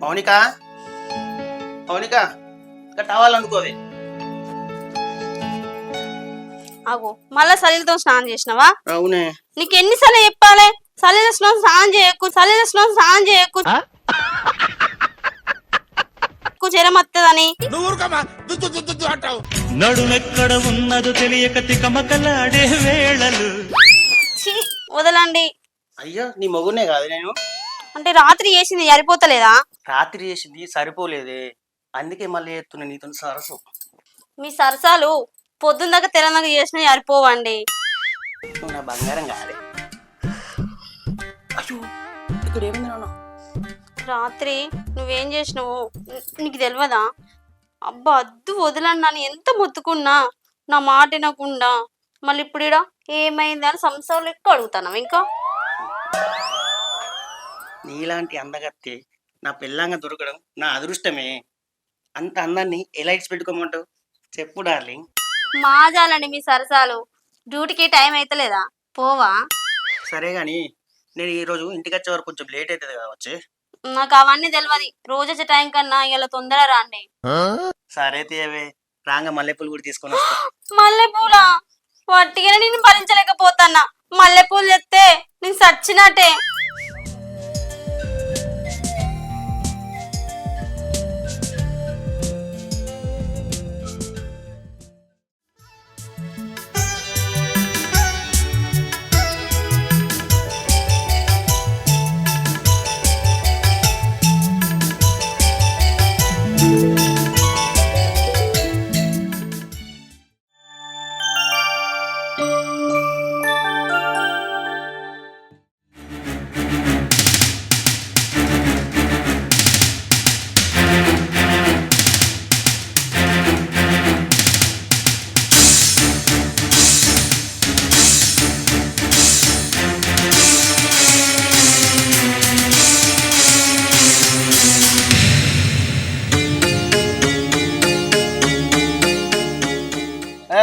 మౌనిక మౌనిక ఇంకా టవల్ అనుకోవే. ఆగు, మళ్ళా సలీలతో స్నానం చేసినావా? అవునే. నీకు ఎన్నిసార్లు చెప్పాలి సలీల స్నానం చేయకు, సలీల స్నానం చేయకు, జ్వరం వస్తుందని. నడుమెక్కడ ఉన్నదో తెలియక తికమకలాడే వేళలు. ఛీ, వదలండి. అయ్యో నీ మొగునే కాదు నేను. అంటే రాత్రి చేసింది సరిపోతలేదా? రాత్రి చేసింది సరిపోలేదే, అందుకే మళ్ళీ ఎత్తున్నా నీతో సరసు. మీ సరసాలు పొద్దున్న దాకా తెలంగాణ చేసినవి సరిపోవండి. నువ్వు నా బంగారం కాదే. అయ్యో ఇక్కడ ఏమైంది నాన్న? రాత్రి నువ్వేం చేసినావు నీకు తెలియదా? అబ్బా అద్దు వదలండి, నన్ను ఎంత మొత్తుకున్నా నా మాట వినకుండా మళ్ళీ ఇప్పుడు ఈడ ఏమైంది అని సంసారాలు ఎక్కువ అడుగుతాను ఇంకా. నీలాంటి అందగత్తే నా పిల్లంగా దొరకడం నా అదృష్టమే. అంత అందాన్ని ఎలా ఇచ్చి పెట్టుకోమంటావు చెప్పు డార్లింగ్. మాజాలండి మీ సరసాలు. డ్యూటీకి టైం అయితలేదా? పోవా? సరే గాని నేను ఈరోజు ఇంటికి వచ్చే వరకు కొంచెం లేట్ అవుతుంది కదా వచ్చి. నాకు అవన్నీ తెలియదు. రోజు వచ్చే టైం కన్నా ఇలా తొందర రాండి. సరే తీయవే, రాంగ మల్లెపూలు కూడా తీసుకొని వస్తా. మల్లెపూలా? వట్టిగానే నేను భరించలేకపోతాన్నా. మల్లెపూలు చెప్తే నేను చచ్చినట్టే.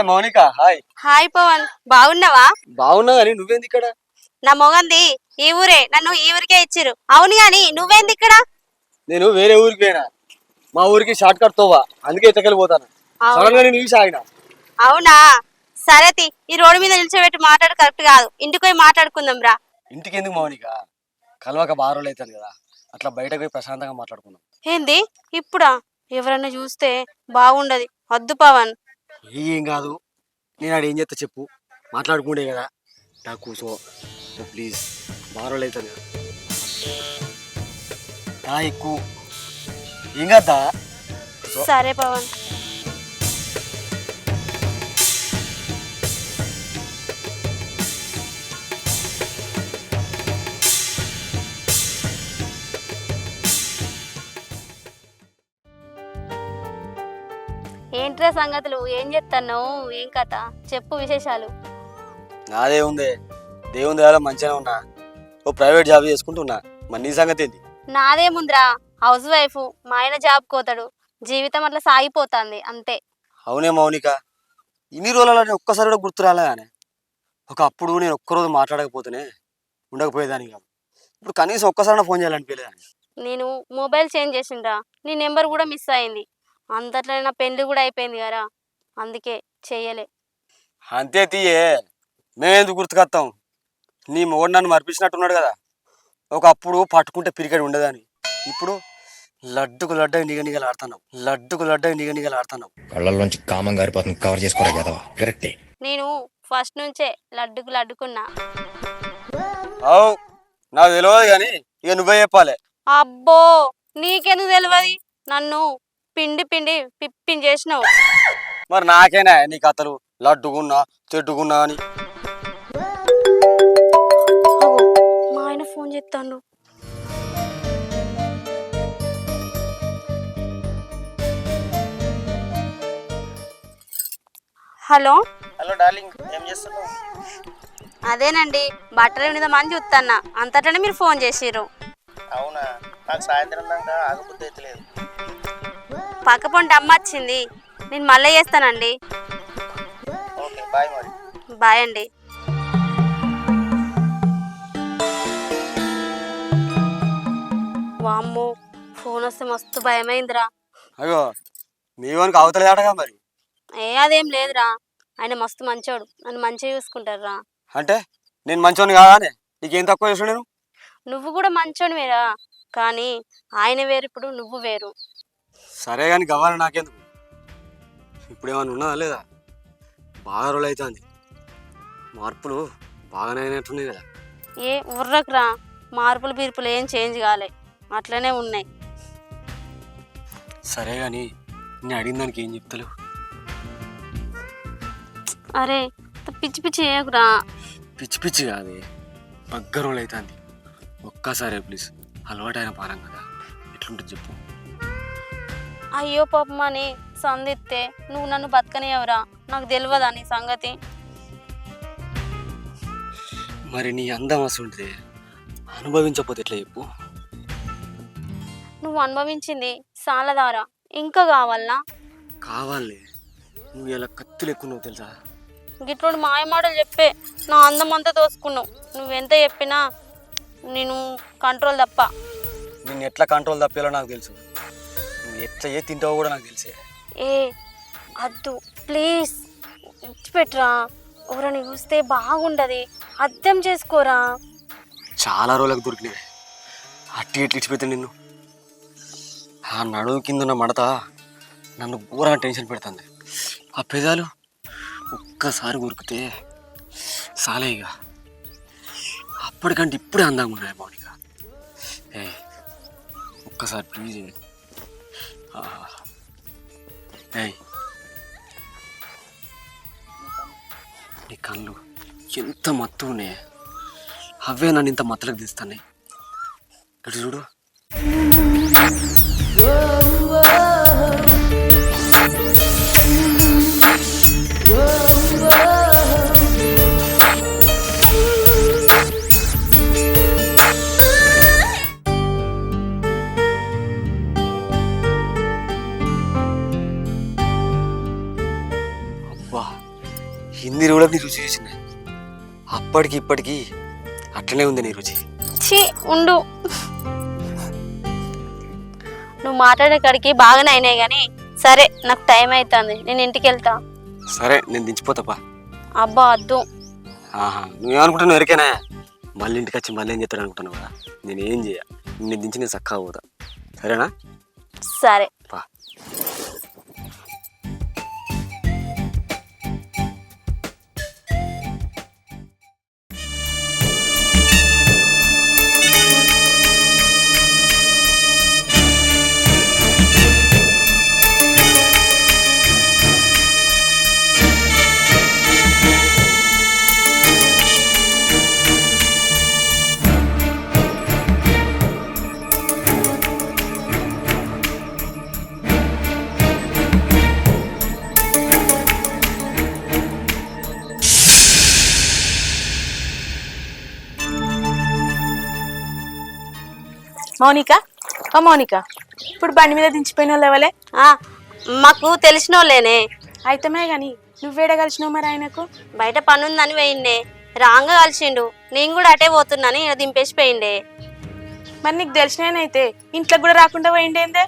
మౌనిక హాయ్. హాయ్ పవన్, బాగున్నావా? బాగున్నా కానీ నువ్వేంది ఇక్కడ? నా మొగంది ఈ ఊరే, నన్ను ఈ ఊరికే ఇచ్చిరు. అవును గాని నువ్వేంది ఇక్కడ? నేను వేరే ఊరికి పోయినా, మా ఊరికి షార్ట్ కట్ తోవా, అందుకే ఎత్తకెళ్ళిపోతాను. సడన్ గా నేను ఈ సాగిన. అవునా, సరే తి, ఈ రోడ్డు మీద నిల్చోబెట్టి మాట్లాడు కరెక్ట్ కాదు. ఇంటికి పోయి మాట్లాడుకుందాం రా. ఇంటికి ఎందుకు మౌనిక, కలవక బాగా రోజులు అవుతాను కదా, అట్లా బయటకు పోయి ప్రశాంతంగా మాట్లాడుకుందాం. ఏంది ఇప్పుడా? ఎవరన్నా చూస్తే బాగుండదు. వద్దు పవన్. ఏం కాదు, నేను ఆడ ఏం చేస్తా చెప్పు, మాట్లాడుకుంటే కదా. నాకు కూసో ప్లీజ్, బాగా రోజులు అవుతాను కదా. ఎక్కువ ఏం కదా. సరే పవన్. ఏంట్రా సంగతులు? ఏం చెప్తాన్నావు? ఏం కథ చెప్పు, విశేషాలు. నాదే ఉంది, దేవుని దయాలో మంచిగానే ఉన్నా. ఓ ప్రైవేట్ జాబ్ చేసుకుంటున్నా. మరి నీ సంగతి ఏంది? నాదేముందిరా, హౌస్ వైఫ్. మా ఆయన జాబ్ కోతాడు, జీవితం అట్లా సాగిపోతుంది అంతే. అవునే మౌనిక, ఇన్ని రోజులలో ఒక్కసారి కూడా గుర్తు రాలే కానీ. ఒకప్పుడు నేను ఒక్కరోజు మాట్లాడకపోతేనే ఉండకపోయేదాన్ని కాదు. ఇప్పుడు కనీసం ఒక్కసారి ఫోన్ చేయాలనిపించలేదని. నేను మొబైల్ చేంజ్ చేసిండ్రా, నీ నెంబర్ కూడా మిస్ అయింది. అంతట్లో నా పెళ్లి కూడా అయిపోయింది కదా, అందుకే చెయ్యలే. అంతే తీయే, మేమెందుకు గుర్తుకొస్తాం? నీ మొగడు నన్ను మర్పించినట్టున్నాడు కదా. ఒకప్పుడు పట్టుకుంటే పిరికెడు ఉండదని, ఇప్పుడు లడ్డుకు లడ్డై నిగనిగలాడుతున్నావు, లడ్డుకు లడ్డై నిగనిగలాడుతున్నావు. కళ్ళల్లోంచి కామం గారిపోతుంది, కవర్ చేసుకోరా కదా. కరెక్టే. నేను ఫస్ట్ నుంచే లడ్డుకు లడ్డుకున్నా. అవు నాకు తెలియదు కానీ ఇక నువ్వే చెప్పాలి. అబ్బో, నీకెందుకు తెలియదు? నన్ను పిండి పిండి పిప్పించేసినావు. మరి నాకేనా నీ కథలు, లడ్డుకున్నా చెడ్డుకున్నా అని. మా ఆయన ఫోన్ చేస్తాడు. హలో. హలో డార్లింగ్, ఏం చేస్తున్నావు? అదేనండి, బట్టల మీద మంది చూస్తాన్నా, అంతటనే మీరు ఫోన్ చేసిర్రు. అవునా, నాకు సాయంత్రం దాకా ఆగబుద్ధి అవుతలేదు. పక్క పొంటి అమ్మ వచ్చింది, నేను మళ్ళీ చేస్తానండి. Okay bye. మరి బాయ్ అండి. వామ్మో, ఫోన్ వస్తే మస్తు భయమైందిరా. అయ్యో మీ వానికి అవతలేటగా మరి. అదేం లేదురా, ఆయన మస్తు మంచోడు, నన్ను మంచిగా చూసుకుంటారా. అంటే నేను మంచోని కాదానే, నీకేం తక్కువ చేసాడు నేను? నువ్వు కూడా మంచోనివేరా, కానీ ఆయన వేరు, ఇప్పుడు నువ్వు వేరు. సరే కానీ గవ్వాలి నాకెందుకు? ఇప్పుడు ఏమైనా ఉన్నదా లేదా? బాగా రోజులు అవుతుంది, మార్పులు బాగానే అయినట్టున్నాయి కదా. ఏ ఉర్రకురా, మార్పులు బీర్పులు ఏం చేంజ్ కాలే, అట్లనే ఉన్నాయి. సరే కానీ నేను అడిగిన దానికి ఏం చెప్తలేవు? అరే పిచ్చి పిచ్చి చేయకురా. పిచ్చి పిచ్చి కాదే, బగ్గ రోజులు అవుతుంది. ఒక్కసారి ప్లీజ్, అలవాటైన పారం కదా, ఎట్లుంటుంది చెప్పు. అయ్యో పాపమని సందిస్తే నువ్వు నన్ను బతకనియవరా, నాకు తెలియదా నీ సంగతి? మరి నీ అందం వస్తుంటే అనుభవించకపోతే ఎట్లా చెప్పు? నువ్వు అనుభవించింది సాలదారా, ఇంకా కావాలనా? కావాలి, నువ్వు ఇలా కత్తులు ఎక్కువ నువ్వు తెలుసా? గిట్లోని మాయమాటలు చెప్పే నా అందం అంతా తోసుకున్నావు. నువ్వెంత చెప్పినా నేను కంట్రోల్ తప్ప. నేను ఎట్లా కంట్రోల్ తప్పేలో నాకు తెలుసు, నువ్వు ఎట్లా ఏ తింటావో కూడా నాకు తెలిసే. ఏ అద్దు ప్లీజ్, ఇచ్చిపెట్టరా, ఎవరైనా చూస్తే బాగుండదు, అర్థం చేసుకోరా. చాలా రోజులకు దొరికినవి అట్టి ఇట్లు ఇచ్చిపోతే నిన్ను. ఆ నడువు కింద ఉన్న మడత నన్ను ఘోరంగా టెన్షన్ పెడుతుంది. ఆ పెదాలు ఒక్కసారి కొరికితే సాలే ఇక, అప్పటికంటే ఇప్పుడే అందంగా ఉన్నాయి మౌనిక. ఏ ఒక్కసారి ప్లీజ్. ఏయ్ నీ కళ్ళు ఎంత మత్తు ఉన్నాయి, అవే నన్ను ఇంత మత్తలకు తీస్తాయి. ఇటు చూడు. అబ్బా, హిందీ కూడా నీ రుచి చేసింది. అప్పటికి ఇప్పటికి అట్లనే ఉంది నీ రుచి. ఛీ ఉండు, నువ్వు మాట్లాడే కాడికి బాగానే అయినాయి కానీ సరే, నాకు టైం అవుతుంది, నేను ఇంటికి వెళ్తా. సరే నేను దించిపోతాపా. అబ్బా అద్దు. నువ్వేమనుకుంటున్నావు ఎరికేనా? మళ్ళీ ఇంటికి వచ్చి మళ్ళీ ఏం చెప్తాడు అనుకుంటున్నావు కదా? నేను ఏం చేయ, నేను దించి నేను చక్కగా పోతా, సరేనా? సరే. పా. మౌనిక, ఓ మౌనిక, ఇప్పుడు బండి మీద దించిపోయిన వాళ్ళు ఎవలే? మాకు తెలిసిన వాళ్ళేనే. అయితమే గాని నువ్వేడ కలిసినావు మరి ఆయనకు? బయట పని ఉందని పోయిండే, రాంగా కలిసిండు, నేను కూడా అటే పోతున్నాని దింపేసి పోయిండే. మరి నీకు తెలిసినైతే ఇంట్లోకి కూడా రాకుండా పోయిండేందే?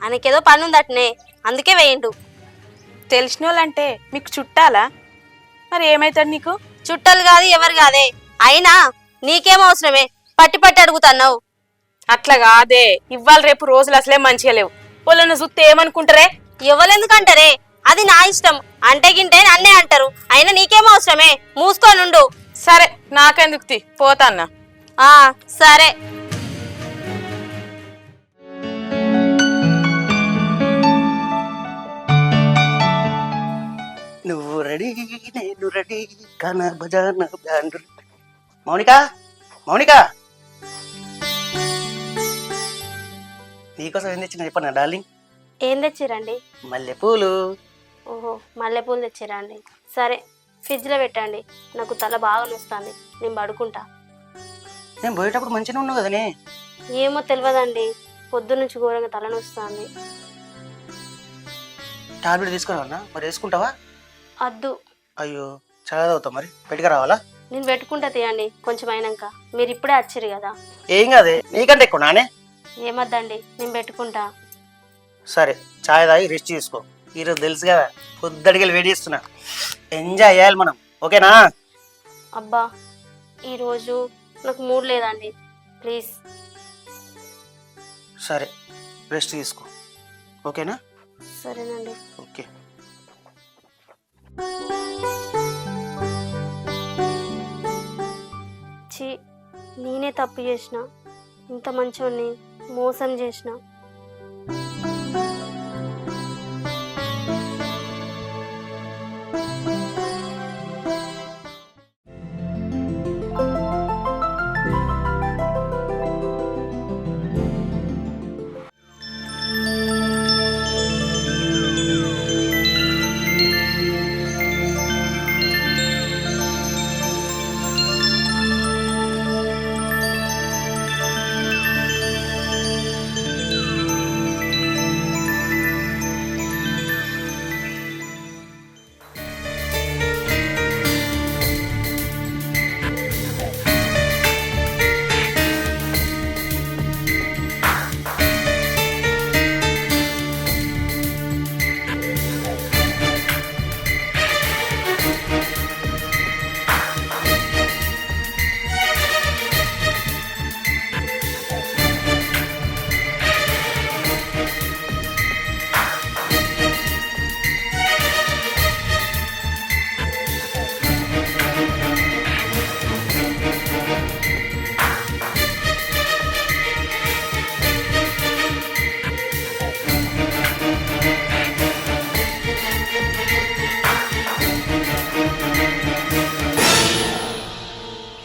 ఆయనకేదో పని ఉంది అట్నే, అందుకే వేయిండు. తెలిసిన వాళ్ళంటే మీకు చుట్టాలా? మరి ఏమైతాడు నీకు? చుట్టాలు కాదు, ఎవరు కాదే. అయినా నీకేం అవసరమే పట్టి పట్టి అడుగుతున్నావు? అట్లా కాదే, ఇవాళ రేపు రోజులు అసలే మంచిగా లేవు. వాళ్ళను చూస్తే ఏమనుకుంటారే? ఎవరెందుకంటారే, అది నా ఇష్టం. అంటే గింటే నన్నే అంటారు, అయినా నీకేం అవసరమే, మూసుకోనుండు. సరే నాకెందుకు, పోతాన్నా. సరే. నువ్వు రెడీ నేను రెడీ, కన బజానా బ్యాండ్. మౌనిక, మౌనిక, నీకోసం ఏం తెచ్చిన చెప్పనా డార్లింగ్? ఏం తెచ్చిరండి? మల్లెపూలు. ఓహో, మల్లెపూలు తెచ్చిరండి. సరే ఫ్రిడ్జ్లో పెట్టండి, నాకు తల బాగా నొస్తుంది, నేను పడుకుంటా. నేను పోయేటప్పుడు మంచిగా ఉన్నావు కదనే. ఏమో తెలియదండి, పొద్దు నుంచి ఘోరంగా తల నొస్తుంది. టాబ్లెట్ తీసుకురావన్నా మరి, వేసుకుంటావా? అద్దు. అయ్యో చాలా అవుతావు, మరి పెట్టుకు రావాలా? నేను పెట్టుకుంటా తీయండి కొంచెం అయినాక, మీరు ఇప్పుడే వచ్చిరు కదా. ఏం కాదే, నీకంటే ఎక్కువ నానే. ఏమద్దండి, నేను పెట్టుకుంటా. సరే చాయ్ తాగి రెస్ట్ తీసుకో. ఈరోజు తెలుసు కదా పొద్దుడికి వెయిట్ చేస్తున్నా. ఎంజాయ్ చేయాలి మనం, ఓకేనా? అబ్బా ఈరోజు నాకు మూడ్ లేదండి, ప్లీజ్. సరే రెస్ట్ తీసుకో, ఓకేనా? సరేనండి. ఓకే. ఛీ, నేనే తప్పు చేసిన, ఇంత మంచోన్ని మోసం చేసిన.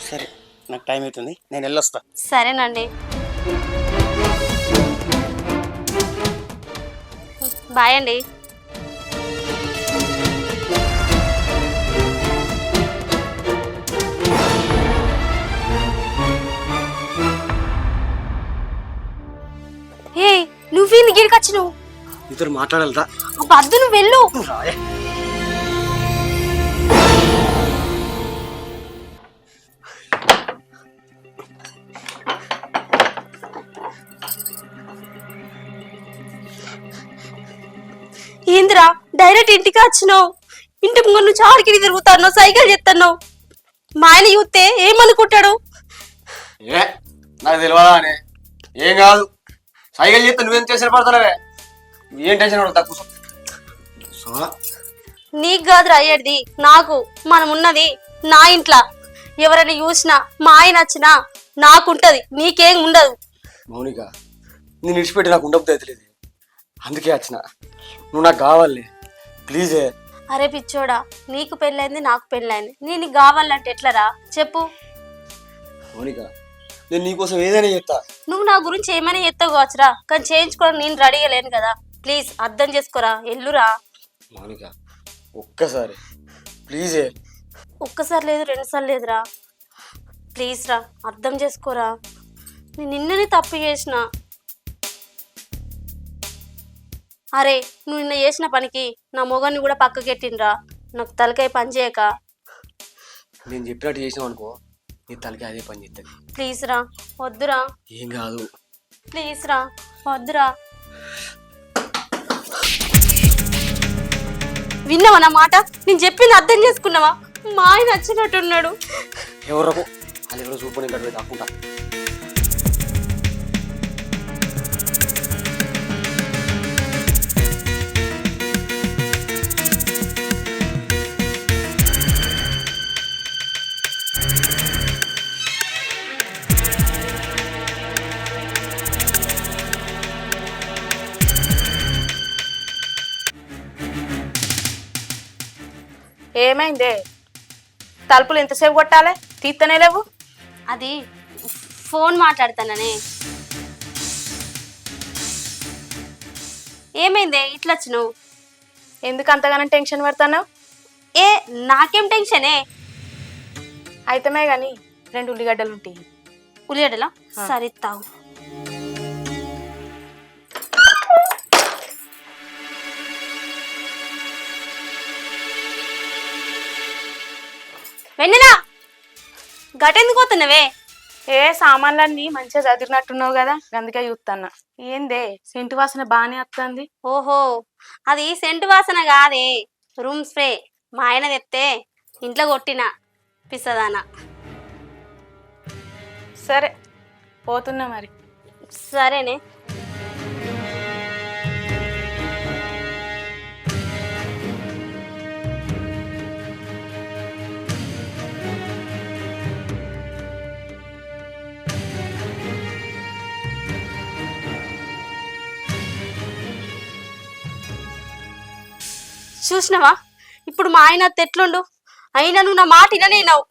సరే నాకు టైం అవుతుంది, నేను వెళ్ళొస్తా. సరేనండి, బాయ్ అండి. ఏ నువ్వేంది గిడికి వచ్చినావు? ఇద్దరు మాట్లాడాలరా. అబ్బా అద్దు, నువ్వు వెళ్ళు. ఏందిరా డైరెక్ట్ ఇంటికి వచ్చినావు? ఇంటి ముందు నుంచి ఆడికి తిరుగుతాను, సైకిల్ చెప్తాను. మా ఆయన చూస్తే ఏమనుకుంటాడు? ఏ నాకు తెలియదా అని? ఏం కాదు, సైకిల్ చేస్తే నువ్వేం చేసిన పడతావే, ఏం టెన్షన్ పడతా కూర్చో. నీకు కాదురా అయ్యేది, నాకు. మనం ఉన్నది నా ఇంట్లో. ఎవరైనా చూసినా మా ఆయన వచ్చినా నాకుంటది, నీకేం ఉండదు. మౌనిక, నేను విడిచిపెట్టి నాకు ఉండబుద్ధి అవుతలేదు, అందుకే వచ్చిన. నువ్వు నాకు కావాలి ప్లీజే. అరే పిచ్చోడా, నీకు పెళ్ళైంది నాకు పెళ్ళైంది, నేను నీకు కావాలంటే ఎట్లరా చెప్పు? మౌనిక, నేను నీకోసం ఏదైనా చేస్తా. నువ్వు నా గురించి ఏమైనా ఎత్తవు కావచ్చురా, కానీ చేయించుకోవడం నేను రెడీగా లేను కదా. ప్లీజ్ అర్థం చేసుకోరా, ఎల్లురా. మౌనిక ఒక్కసారి ప్లీజే. ఒక్కసారి లేదు, రెండుసార్లు లేదురా. ప్లీజ్ రా, అర్థం చేసుకోరా. నేను నిన్ననే తప్పు చేసిన. అరే నువ్వు నిన్న చేసిన పనికి నా మొగాన్ని కూడా పక్కకెట్టినరా. నాకు తలకాయ పని చేయక. నేను చెప్పినట్టు చేసినావు అనుకో, నీ తలకి అదే పని చేస్తుంది. ప్లీజ్ రా, వద్దురా. ఏం కాదు, ప్లీజ్ రా, వద్దురా. విన్నావా నా మాట? నేను చెప్పింది అర్థం చేసుకున్నావా? మా ఆయన వచ్చినట్టున్నాడు. ఎవరకు అది ఎవరో చూపు నేను కట్టు దాక్కుంటా. ఏమైందే? తలుపులు ఎంతసేపు కొట్టాలి, తీస్తనే లేవు? అది ఫోన్ మాట్లాడతాననే. ఏమైందే ఇట్లా వచ్చినావు? ఎందుకు అంతగానో టెన్షన్ పడతావు? ఏ నాకేం టెన్షనే. అయితమే గాని 2 ఉల్లిగడ్డలు ఉంటాయి. ఉల్లిగడ్డలా? సరే తాగు. వెన్నెలా గటెందుకు పోతున్నావే? ఏ సామాన్లన్నీ మంచిగా చదివినట్టున్నావు కదా అందుకే చూస్తాన్నా. ఏందే సెంటు వాసన బాగానే వస్తుంది. ఓహో, అది సెంటు వాసన కాదే, రూమ్ స్ప్రే. మా ఆయన తెస్తే ఇంట్లో కొట్టిన పిసదానా. సరే పోతున్నా మరి. సరేనే. చూసినవా ఇప్పుడు మా ఆయన అత్త ఎట్లుండు? అయినా నువ్వు నా మాట వినలేనావు.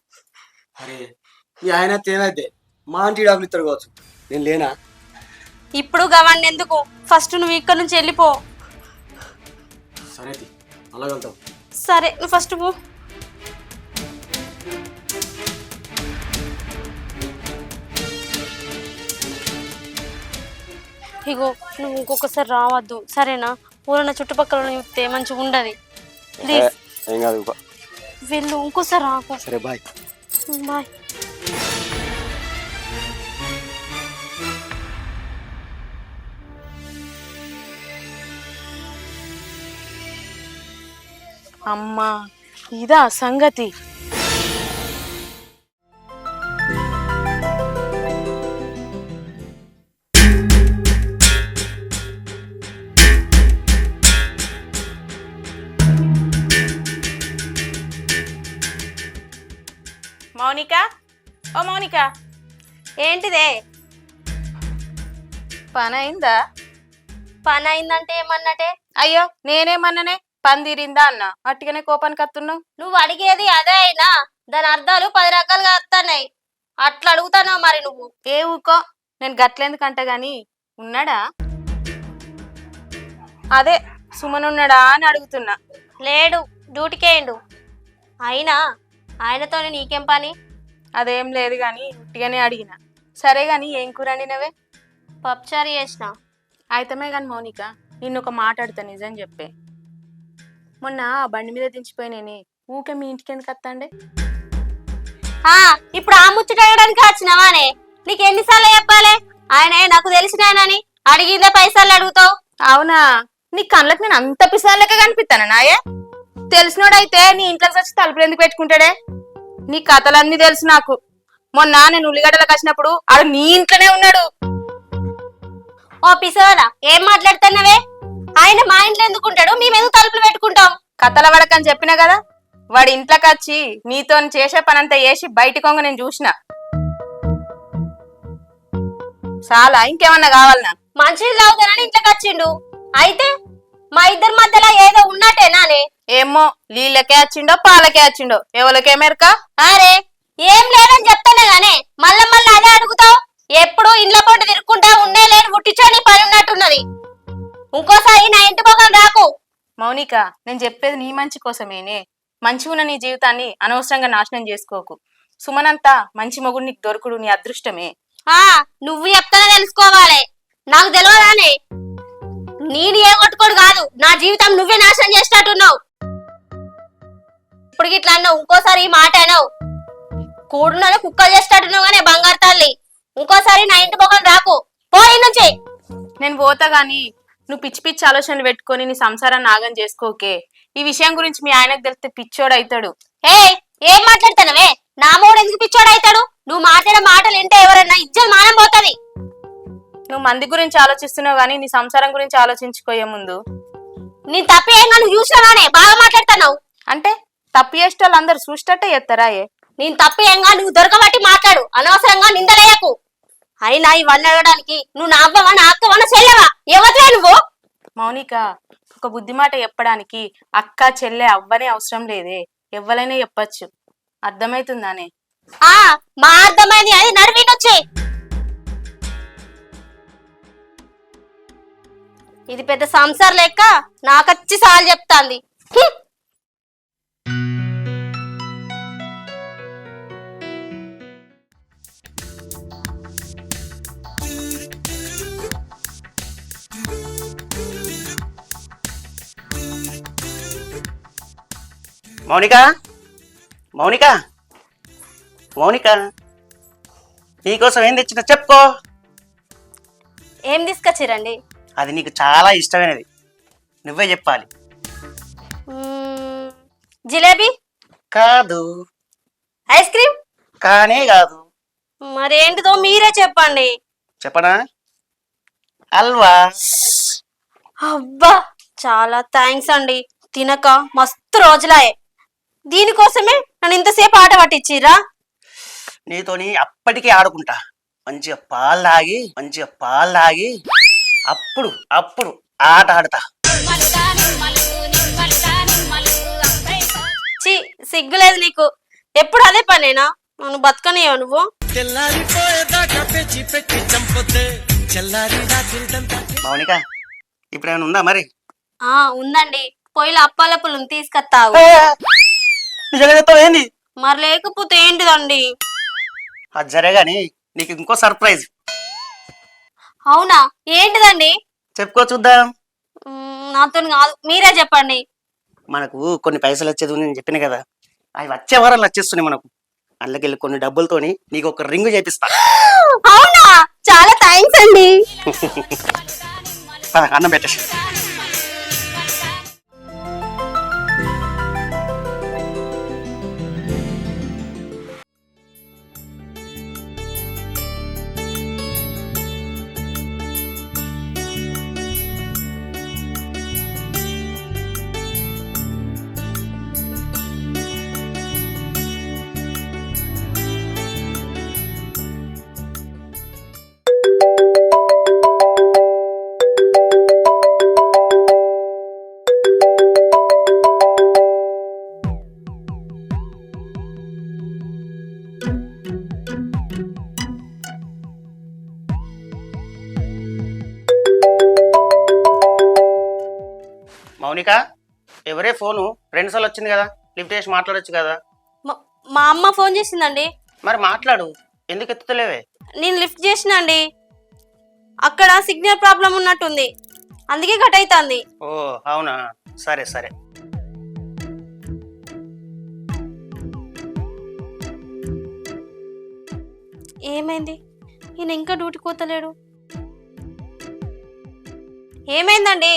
అరే మీ ఆయన ఏమైతే మా ఆంటీ డబ్బులు ఇస్తారు కావచ్చు, నేను లేనా? ఇప్పుడు గవాన్ని ఎందుకు, ఫస్ట్ నువ్వు ఇక్కడ నుంచి వెళ్ళిపో. సరే అలాగే వెళ్తాం. సరే నువ్వు ఫస్ట్ పో. ఇగో నువ్వు ఇంకొకసారి రావద్దు సరేనా? ఊరన్న చుట్టుపక్కల చూస్తే మంచిగా ఉండదు. ప్లీజ్ ఏం కాదు, వెళ్ళు, ఇంకోసారి రాకు. సరే బాయ్. బాయ్. అమ్మా ఇదా సంగతి. మౌనిక, ఓ మౌనిక, ఏంటిదే? పని అయిందా? పని అయిందంటే ఏమన్నటే? అయ్యో నేనేమన్నానే, పని తీరిందా అన్న, అట్టుగానే కోపానికి వస్తున్నావు. నువ్వు అడిగేది అదే అయినా దాని అర్థాలు 10 రకాలుగా వస్తున్నాయి. అట్లా అడుగుతానావు మరి నువ్వు. ఏ ఊకో, నేను గట్లేందుకంట గాని ఉన్నాడా? అదే సుమన్ ఉన్నాడా అని అడుగుతున్నా. లేడు, డ్యూటీకేయండు. అయినా ఆయనతో నీకేం పని? అదేం లేదు గాని ఉట్టిగానే అడిగిన. సరే గాని ఏం కూర వండినవే? పప్పుచారు చేసిన. అయితమే గాని మౌనిక, నిన్ను ఒక మాట అడుగుతా, నిజం చెప్పే. మొన్న ఆ బండి మీద దించిపోయినేని ఊకే మీ ఇంటికి ఎందుకు వస్తాండే? ఇప్పుడు ఆ ముచ్చట అడగడానికి వచ్చినవానే? నీకు ఎన్నిసార్లు చెప్పాలి? ఆయనే నాకు తెలిసిన ఆయనని, అడిగిందే పైసలు అడుగుతావు. అవునా, నీ కళ్ళకి నేను అంత పిసాలక కనిపిస్తాను నాయే? తెలిసినోడైతే నీ ఇంట్లోకి వచ్చి తలుపులు ఎందుకు పెట్టుకుంటాడే? నీ కథలన్నీ తెలుసు నాకు. మొన్న నేను ఉల్లిగడ్డలకు వచ్చినప్పుడు ఆడు నీ ఇంట్లోనే ఉన్నాడు. ఓ పిసోలా, ఏం మాట్లాడుతున్నావే? ఆయన మా ఇంట్లో ఎందుకుంటాడు, మేమెందుకు తలుపులు పెట్టుకుంటాం? కథల వడకని చెప్పినా కదా, వాడి ఇంట్లోకి వచ్చి నీతో చేసే పనంతా వేసి బయటి కొంగ నేను చూసిన. చాలా ఇంకేమన్నా కావాలనా? మంచినీళ్ళు తాగుతానని ఇంట్లోకి వచ్చిండు. అయితే మా ఇద్దరి మధ్యలో ఏదో ఉన్నట్టేనానే? ఏమో, నీళ్ళకే వచ్చిండో పాలకే వచ్చిండో ఎవరికేమెరక. అరే ఏం లేదని చెప్తానే గానే మళ్ళా మళ్ళీ అదే అడుగుతావు. ఎప్పుడు ఇంట్లో పొంటి తిరుక్కుంటా ఉండే లేని ముట్టించని పని ఉన్నట్టున్నది. ఇంకోసారి నా ఇంటి మొఖం రాకు. మౌనిక, నేను చెప్పేది నీ మంచి కోసమేనే. మంచిగా ఉన్న నీ జీవితాన్ని అనవసరంగా నాశనం చేసుకోకు. సుమనంతా మంచి మొగుడు నీకు దొరుకుడు నీ అదృష్టమే. నువ్వు చెప్తానే తెలుసుకోవాలి, నాకు తెలియదానే. నేను ఏ కొట్టుకోడు కాదు, నా జీవితం నువ్వే నాశనం చేసినట్టున్నావు. ఇప్పుడు ఇట్లా అన్నావు, ఇంకోసారి ఈ మాట అన్నావు కూడున్నాను కుక్కలు చేసినట్టున్నావు. కానీ బంగారు తల్లి, ఇంకోసారి నా ఇంటి మొఖం రాకు, పోయి నుంచి. నేను పోతా గాని నువ్వు పిచ్చి పిచ్చి ఆలోచనలు పెట్టుకొని నీ సంసారాన్ని నాగం చేసుకోకే. ఈ విషయం గురించి మీ ఆయనకు తెలిస్తే పిచ్చోడు అవుతాడు. ఏం మాట్లాడుతున్నావే? నా మూడు ఎందుకు పిచ్చోడు అవుతాడు? నువ్వు మాట్లాడే మాటలు వింటే ఎవరన్నా ఇజ్జత్ మానం పోతుంది. నువ్వు మంది గురించి ఆలోచిస్తున్నావు గానీ నీ సంసారం గురించి ఆలోచించుకోయే ముందు. నేను తప్పి ఏం నువ్వు చూసినావానే బాగా మాట్లాడుతున్నావు. అంటే తప్పు చేసే వాళ్ళు అందరు చూసేటట్టే చెప్తారాయే. నేను తప్పి ఏంగా నువ్వు దొరకబట్టి మాట్లాడు, అనవసరంగా నిందలేయకు. అయినా ఇవన్నీ అడగడానికి నువ్వు నా అవ్వవా నా అక్కవా నా చెల్లెవా? ఎవరివే నువ్వు? మౌనిక, ఒక బుద్ధి మాట చెప్పడానికి అక్క చెల్లె అవ్వనే అవసరం లేదే, ఎవ్వరైనా చెప్పచ్చు. అర్థమైతుందానే? మా అర్థమైంది, అది నడివినొచ్చి. ఇది పెద్ద సంసార లెక్క నాకచ్చి సార్లు చెప్తాంది. మౌనిక, మౌనిక, మౌనిక, నీకోసం ఏం తెచ్చిన చెప్పుకో. ఏం తీసుకొచ్చిరండి? అది నీకు చాలా ఇష్టమైనది, నువ్వే చెప్పాలి. జిలేబీ కాదు. ఐస్ క్రీమ్ కానే కాదు. మరేంటిదో మీరే చెప్పండి. చెప్పనా? హల్వా. అబ్బా చాలా థ్యాంక్స్ అండి. తినక మస్తు రోజులాయే. దీనికోసమే నన్ను ఇంతసేపు ఆట పట్టించిరా? నీతోని అప్పటికే ఆడుకుంటా. మంచిగా పాలు తాగి అప్పుడు అప్పుడు ఆట ఆడతా. చి సిగ్గులేదు నీకు. ఎప్పుడు అదే పనేనా? నన్ను బతకనియో నువ్వు? మౌనిక, ఇప్పుడు ఏమైనా ఉందా మరి? ఉందండి. పొయ్యిలో అప్పాల పుల్లుని తీసుకొస్తావు. నిజంగా చెప్తావా ఏంది? మరి లేకపోతే ఏంటిదండి? అది జరగాని నీకు ఇంకో సర్ప్రైజ్. అవునా? ఏంటిదండి? చెప్పుకో చూద్దాం. నాతో కాదు, మీరే చెప్పండి. మనకు కొన్ని పైసలు వచ్చేది నేను చెప్పిన కదా, అవి వచ్చే వారాలు వచ్చేస్తున్నాయి మనకు. అందులోకెళ్ళి కొన్ని డబ్బులతోని నీకు ఒక రింగు చేపిస్తా. అవునా? చాలా థ్యాంక్స్ అండి. అన్నం పెట్టేసి. మౌనిక, ఎవరే ఫోను? 2 సార్లు వచ్చింది కదా, లిఫ్ట్ చేసి మాట్లాడొచ్చు కదా. మా అమ్మ ఫోన్ చేసిందండి. మరి మాట్లాడు, ఎందుకు ఎత్తుతలేవే? నేను లిఫ్ట్ చేసినండి. అక్కడ సిగ్నల్ ప్రాబ్లం ఉన్నట్టుంది, అందుకే కట్ అవుతుంది. ఓ అవునా, సరే సరే. ఏమైంది? ఈయన ఇంకా డ్యూటీకి పోతలేడు. ఏమైందండి?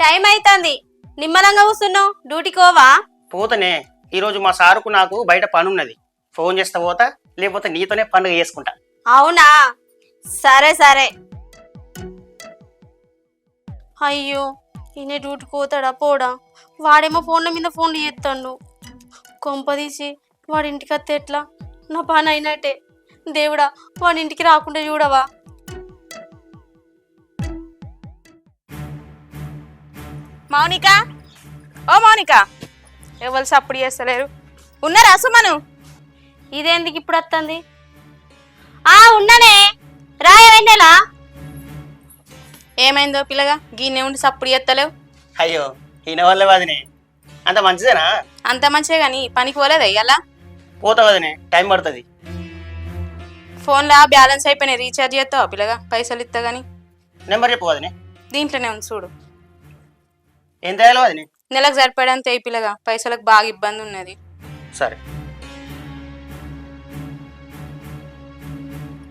టైం అవుతుంది, నిమ్మలంగా కూర్చున్నావు. డ్యూటీకి పోవా? పోతనే. ఈరోజు మా సారుకు నాకు బయట పని ఉన్నది, ఫోన్ చేస్తా పోతా, లేకపోతే నీతోనే పండుగ చేసుకుంటా. అవునా? సరే సరే. అయ్యో, ఈయన డ్యూటీకి పోతాడా పోడా? వాడేమో ఫోన్ల మీద ఫోన్లు చేస్తాడు. కొంపదీసి వాడి ఇంటికి వస్తే ఎట్లా? నా పని అయినట్టే. దేవుడా, వాడి ఇంటికి రాకుండా చూడవా? మౌనిక, ఓ మౌనిక, ఎవరు సప్పుడు చేస్తలేరు? ఉన్నారా సుమను? ఇదేందుకు ఇప్పుడు వస్తుంది? ఉన్ననే రాయలా. ఏమైందో పిల్లగా గిన్నె ఉండి సప్పుడు చేస్తలేవు? అయ్యో, ఈయన వల్ల వదినే. అంత మంచిదేనా? అంత మంచిదే కానీ పనికి పోలేదా ఇయ్యాల? పోతా వదినే, టైం పడుతుంది. ఫోన్లో బ్యాలెన్స్ అయిపోయినాయి, రీఛార్జ్ చేస్తావా పిల్లగా? పైసలు ఇస్తా కానీ. నెంబర్ చెప్పు వదినే. దీంట్లోనే ఉంది చూడు. ఏం తేయాలి వదినే? నెలకు సరిపడంత ఈ పిల్లగా, పైసలకు బాగా ఇబ్బంది ఉన్నది. సరే.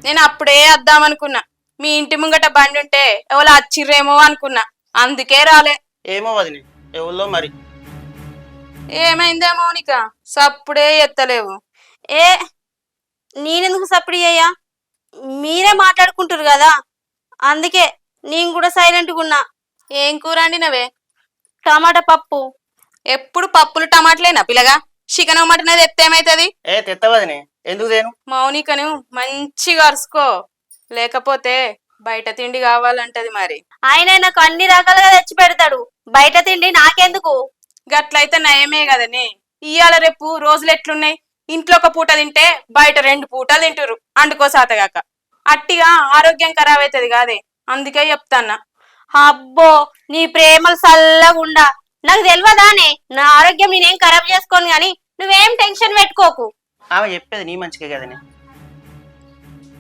నేను అప్పుడే వద్దామనుకున్నా, మీ ఇంటి ముంగట బండి ఉంటే ఎవరు వచ్చిర్రేమో అనుకున్నా, అందుకే రాలే. ఏమో వదినే, ఎవరిలో మరి. ఏమైందే మౌనిక, సప్పుడే ఎత్తలేవు? నేనెందుకు సప్పుడు అయ్యా? మీరే మాట్లాడుకుంటారు కదా, అందుకే నేను కూడా సైలెంట్గా ఉన్నా. ఏం కూర వండినవే? టమాటా పప్పు. ఎప్పుడు పప్పులు టమాటలేనా పిల్లగా? చికెన్ మటన్ అది ఎత్తేమైతుంది? తెత్తవదినే, ఎందుకు తేను? మౌనికను మంచిగా అరుసుకో, లేకపోతే బయట తిండి కావాలంటది. మరి ఆయన నాకు అన్ని రకాలుగా తెచ్చి పెడతాడు, బయట తిండి నాకెందుకు? గట్లయితే నయమే కదనే. ఇయ్యాల రేపు రోజులు ఎట్లున్నాయి? ఇంట్లో ఒక పూట తింటే బయట 2 పూటలు తింటురు, అండుకోసాతగాక. అట్టిగా ఆరోగ్యం ఖరాబ్ అవుతుంది కాదే, అందుకే చెప్తాన్నా. అబ్బో, నీ ప్రేమలు చల్లగుండా. నాకు తెలియదానే, నా ఆరోగ్యం నేనేం ఖరాబ్ చేసుకోను గాని నువ్వేం టెన్షన్ పెట్టుకోకు. ఆమె చెప్పేది నీ మంచిగా కదనే.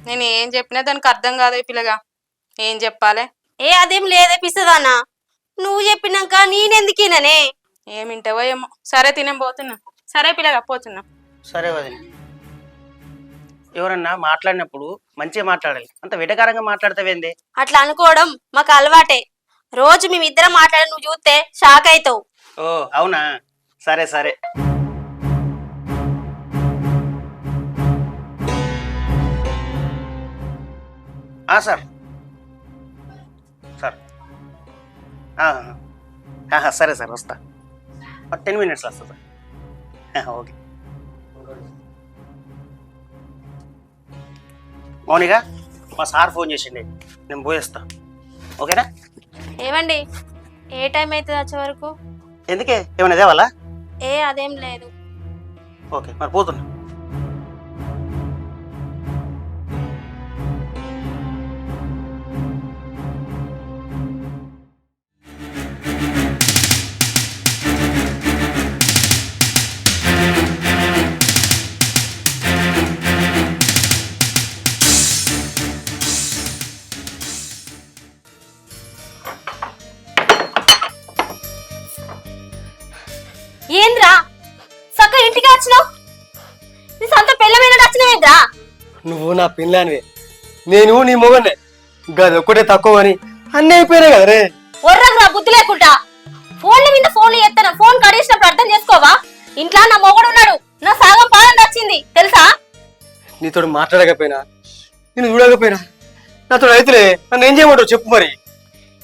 నేను ఏం చెప్పినా దానికి అర్థం కాదు పిల్లగా, ఏం చెప్పాలే? అదేం లేదే పిసదానా, నువ్వు చెప్పినాక నేనెందుకిననే? ఏమింటావో ఏమో. సరే తినేం పోతున్నా. సరే పిల్లగా పోతున్నా. సరే వదినే. ఎవరన్నా మాట్లాడినప్పుడు మంచిగా మాట్లాడాలి, అంత వెటకారంగా మాట్లాడతావేంది? అట్లా అనుకోవడం మాకు అలవాటే. రోజు మేమిద్దరం మాట్లాడి నువ్వు చూస్తే షాక్ అవుతావు. ఓ అవునా, సరే సరే. సార్ సార్ సరే సార్ వస్తా, 10 minutesలో వస్తా సార్. ఓకే మౌనిక, మా సార్ ఫోన్ చేసిండే, నేను పోయేస్తా, ఓకేనా? ఏమండి, ఏ టైం అవుతుంది వచ్చే వరకు? ఎందుకే, ఏమైనా దేవాలా? అదేం లేదు. ఓకే మరి పోతున్నా. ఏంద్రా సక్క ఇంటికి వచ్చినావు? నీ సొంత పెళ్ళమైన వచ్చినవేంద్రా? నువ్వు నా పిల్లానివే, నేను నీ మొగనే, గది ఒక్కటే తక్కువ అని అన్నీ అయిపోయినాయి కదా రే. ఒర్రకురా బుద్ధి లేకుండా. ఫోన్ల మీద ఫోన్లు ఎత్తాను, ఫోన్ కడిగినప్పుడు అర్థం చేసుకోవా? ఇంట్లో నా మొగుడు ఉన్నాడు, నా సాగం పాలన నచ్చింది తెలుసా? నీతో మాట్లాడకపోయినా, నేను చూడకపోయినా నాతో రైతులే, నన్ను ఏం చేయమంటావు చెప్పు మరి.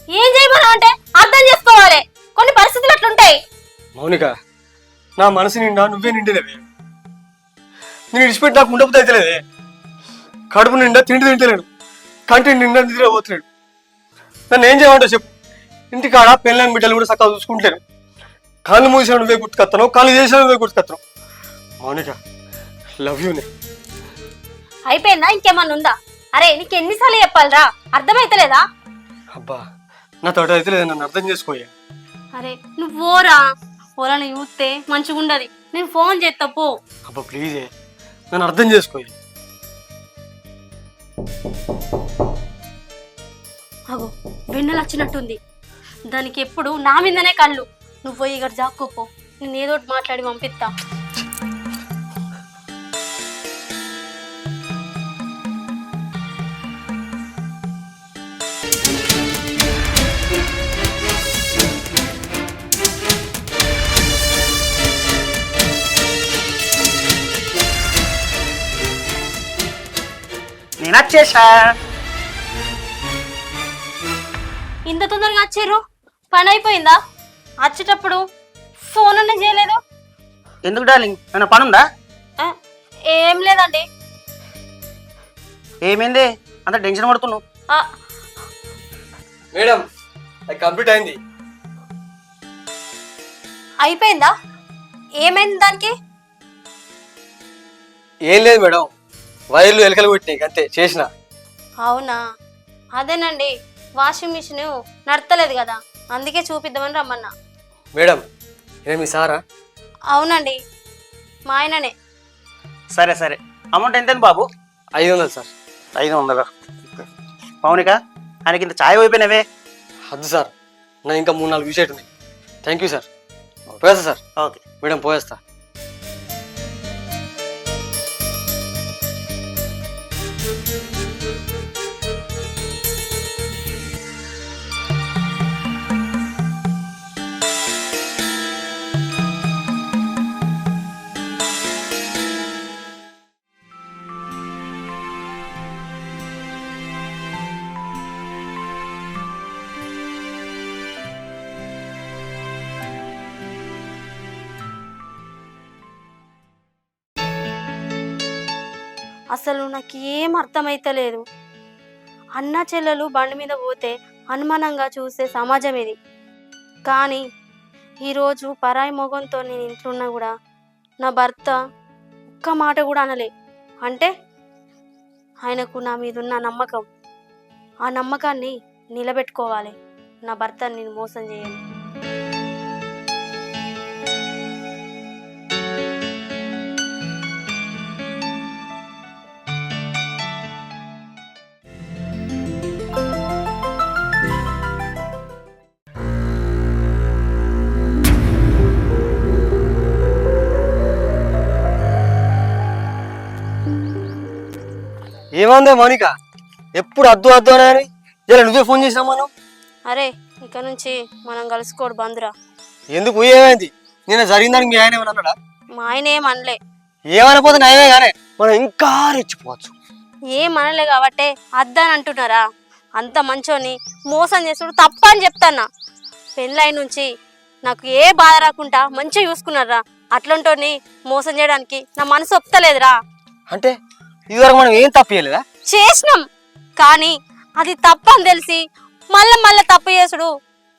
ఏం చేయమని అంటే అర్థం చేసుకోవాలి, కొన్ని పరిస్థితులు అట్లుంటాయి. మౌనిక, నా మనసు నిండా నువ్వే నిండినవే, నేను విడిచిపెట్టి నాకు ఉండబుద్ధి అయితేలేదే. కడుపు నిండా తిండి తింటలేను, కంటి నిండా నిద్ర పోతలేడు. నన్ను ఏం చేయమంటావు చెప్పు. ఇంటికాడ పెళ్ళని బిడ్డలు కూడా చక్కగా చూసుకుంటలేను. కాళ్ళు మూసిన నువ్వే గుర్తుకొస్తాను, కాళ్ళు చేసిన నువ్వే గుర్తుకొస్తాను. మౌనిక, లవ్ యూనే. అయిపోయిందా? ఇంకేమన్నా ఉందా? అరే నీకు ఎన్నిసార్లు చెప్పాలరా, అర్థమైతలేదా? అబ్బా నా తోట అయితే లేదు, నన్ను అర్థం చేసుకోయా. అరే నువ్వు పోరా, పోరాని చూస్తే మంచిగా ఉండదు. నేను ఫోన్ చేస్తా పో. అబ్బా ప్లీజే, నన్ను అర్థం చేసుకోయా. అగో వెన్నెల వచ్చినట్టుంది, దానికి ఎప్పుడు నా మీదనే కళ్ళు. నువ్వు పోయి ఇక్కడ జాక్కోపో, నేను ఏదో ఒకటి మాట్లాడి పంపిస్తా. నేను వచ్చేసా. ఇంత తొందరగా వచ్చారు, పని అయిపోయిందా? వచ్చేటప్పుడు ఫోన్ అన్నీ చేయలేదు. ఎందుకు డార్లింగ్, ఏమైనా పని ఉందా? ఏం లేదండి. ఏమైంది అంత టెన్షన్ పడుతున్నావు? మేడం అది కంప్లీట్ అయింది. అయిపోయిందా? ఏమైంది దానికి? ఏం లేదు మేడం, వైర్లు ఎలకలు కొట్టినాయి అంతే, చేసిన. అవునా, అదేనండి, వాషింగ్ మిషన్ నడతలేదు కదా, అందుకే చూపిద్దామని రమ్మన్నా. మేడం ఏమి సారా? అవునండి, మా ఆయననే. సరే సరే, అమౌంట్ ఎంత బాబు? 500 సార్. 500. మౌనిక, ఆయనకి ఇంత ఛాయ్ అయిపోయినవే. వద్దు సార్, నా ఇంకా 3-4 విషయాలు ఉన్నాయి. Thank you sir. పోయేస్తా సార్. ఓకే మేడం పోయేస్తా. అసలు నాకు ఏం అర్థమైతలేదు. అన్న చెల్లెలు బండి మీద పోతే అనుమానంగా చూసే సమాజం ఇది. కానీ ఈరోజు పరాయి మొగంతో నేను ఇంట్లోన్నా కూడా నా భర్త ఒక్క మాట కూడా అనలే. అంటే ఆయనకు నా మీద ఉన్న నమ్మకం, ఆ నమ్మకాన్ని నిలబెట్టుకోవాలి. నా భర్తని నేను మోసం చేయను. ఏమందే మౌనిక ఎప్పుడు అద్దు అద్దు అని ఇలా నువ్వే ఫోన్ చేసినావు మనం అరే ఇక నుంచి మనం కలుసుకోడు బంధురా. ఎందుకు ఏమైంది నేను జరిగిన దానికి మీ ఆయన ఏమన్నా అన్నాడా మా ఆయన ఏం అనలే. ఏమైనా నయమే కానీ మనం ఇంకా రెచ్చిపోవచ్చు. ఏం అనలే కాబట్టే అద్దని అంటున్నారా? అంత మంచోని మోసం చేసుడు తప్ప అని చెప్తాన్నా. పెళ్ళై నుంచి నాకు ఏ బాధ రాకుండా మంచిగా చూసుకున్నారా. అట్లాంటోని మోసం చేయడానికి నా మనసు ఒప్పుతలేదురా. అంటే ఇదివరకు మనం ఏం తప్పు చేయలేదా? చేసినాం కానీ అది తప్పని తెలిసి మళ్ళా తప్పు చేసుడు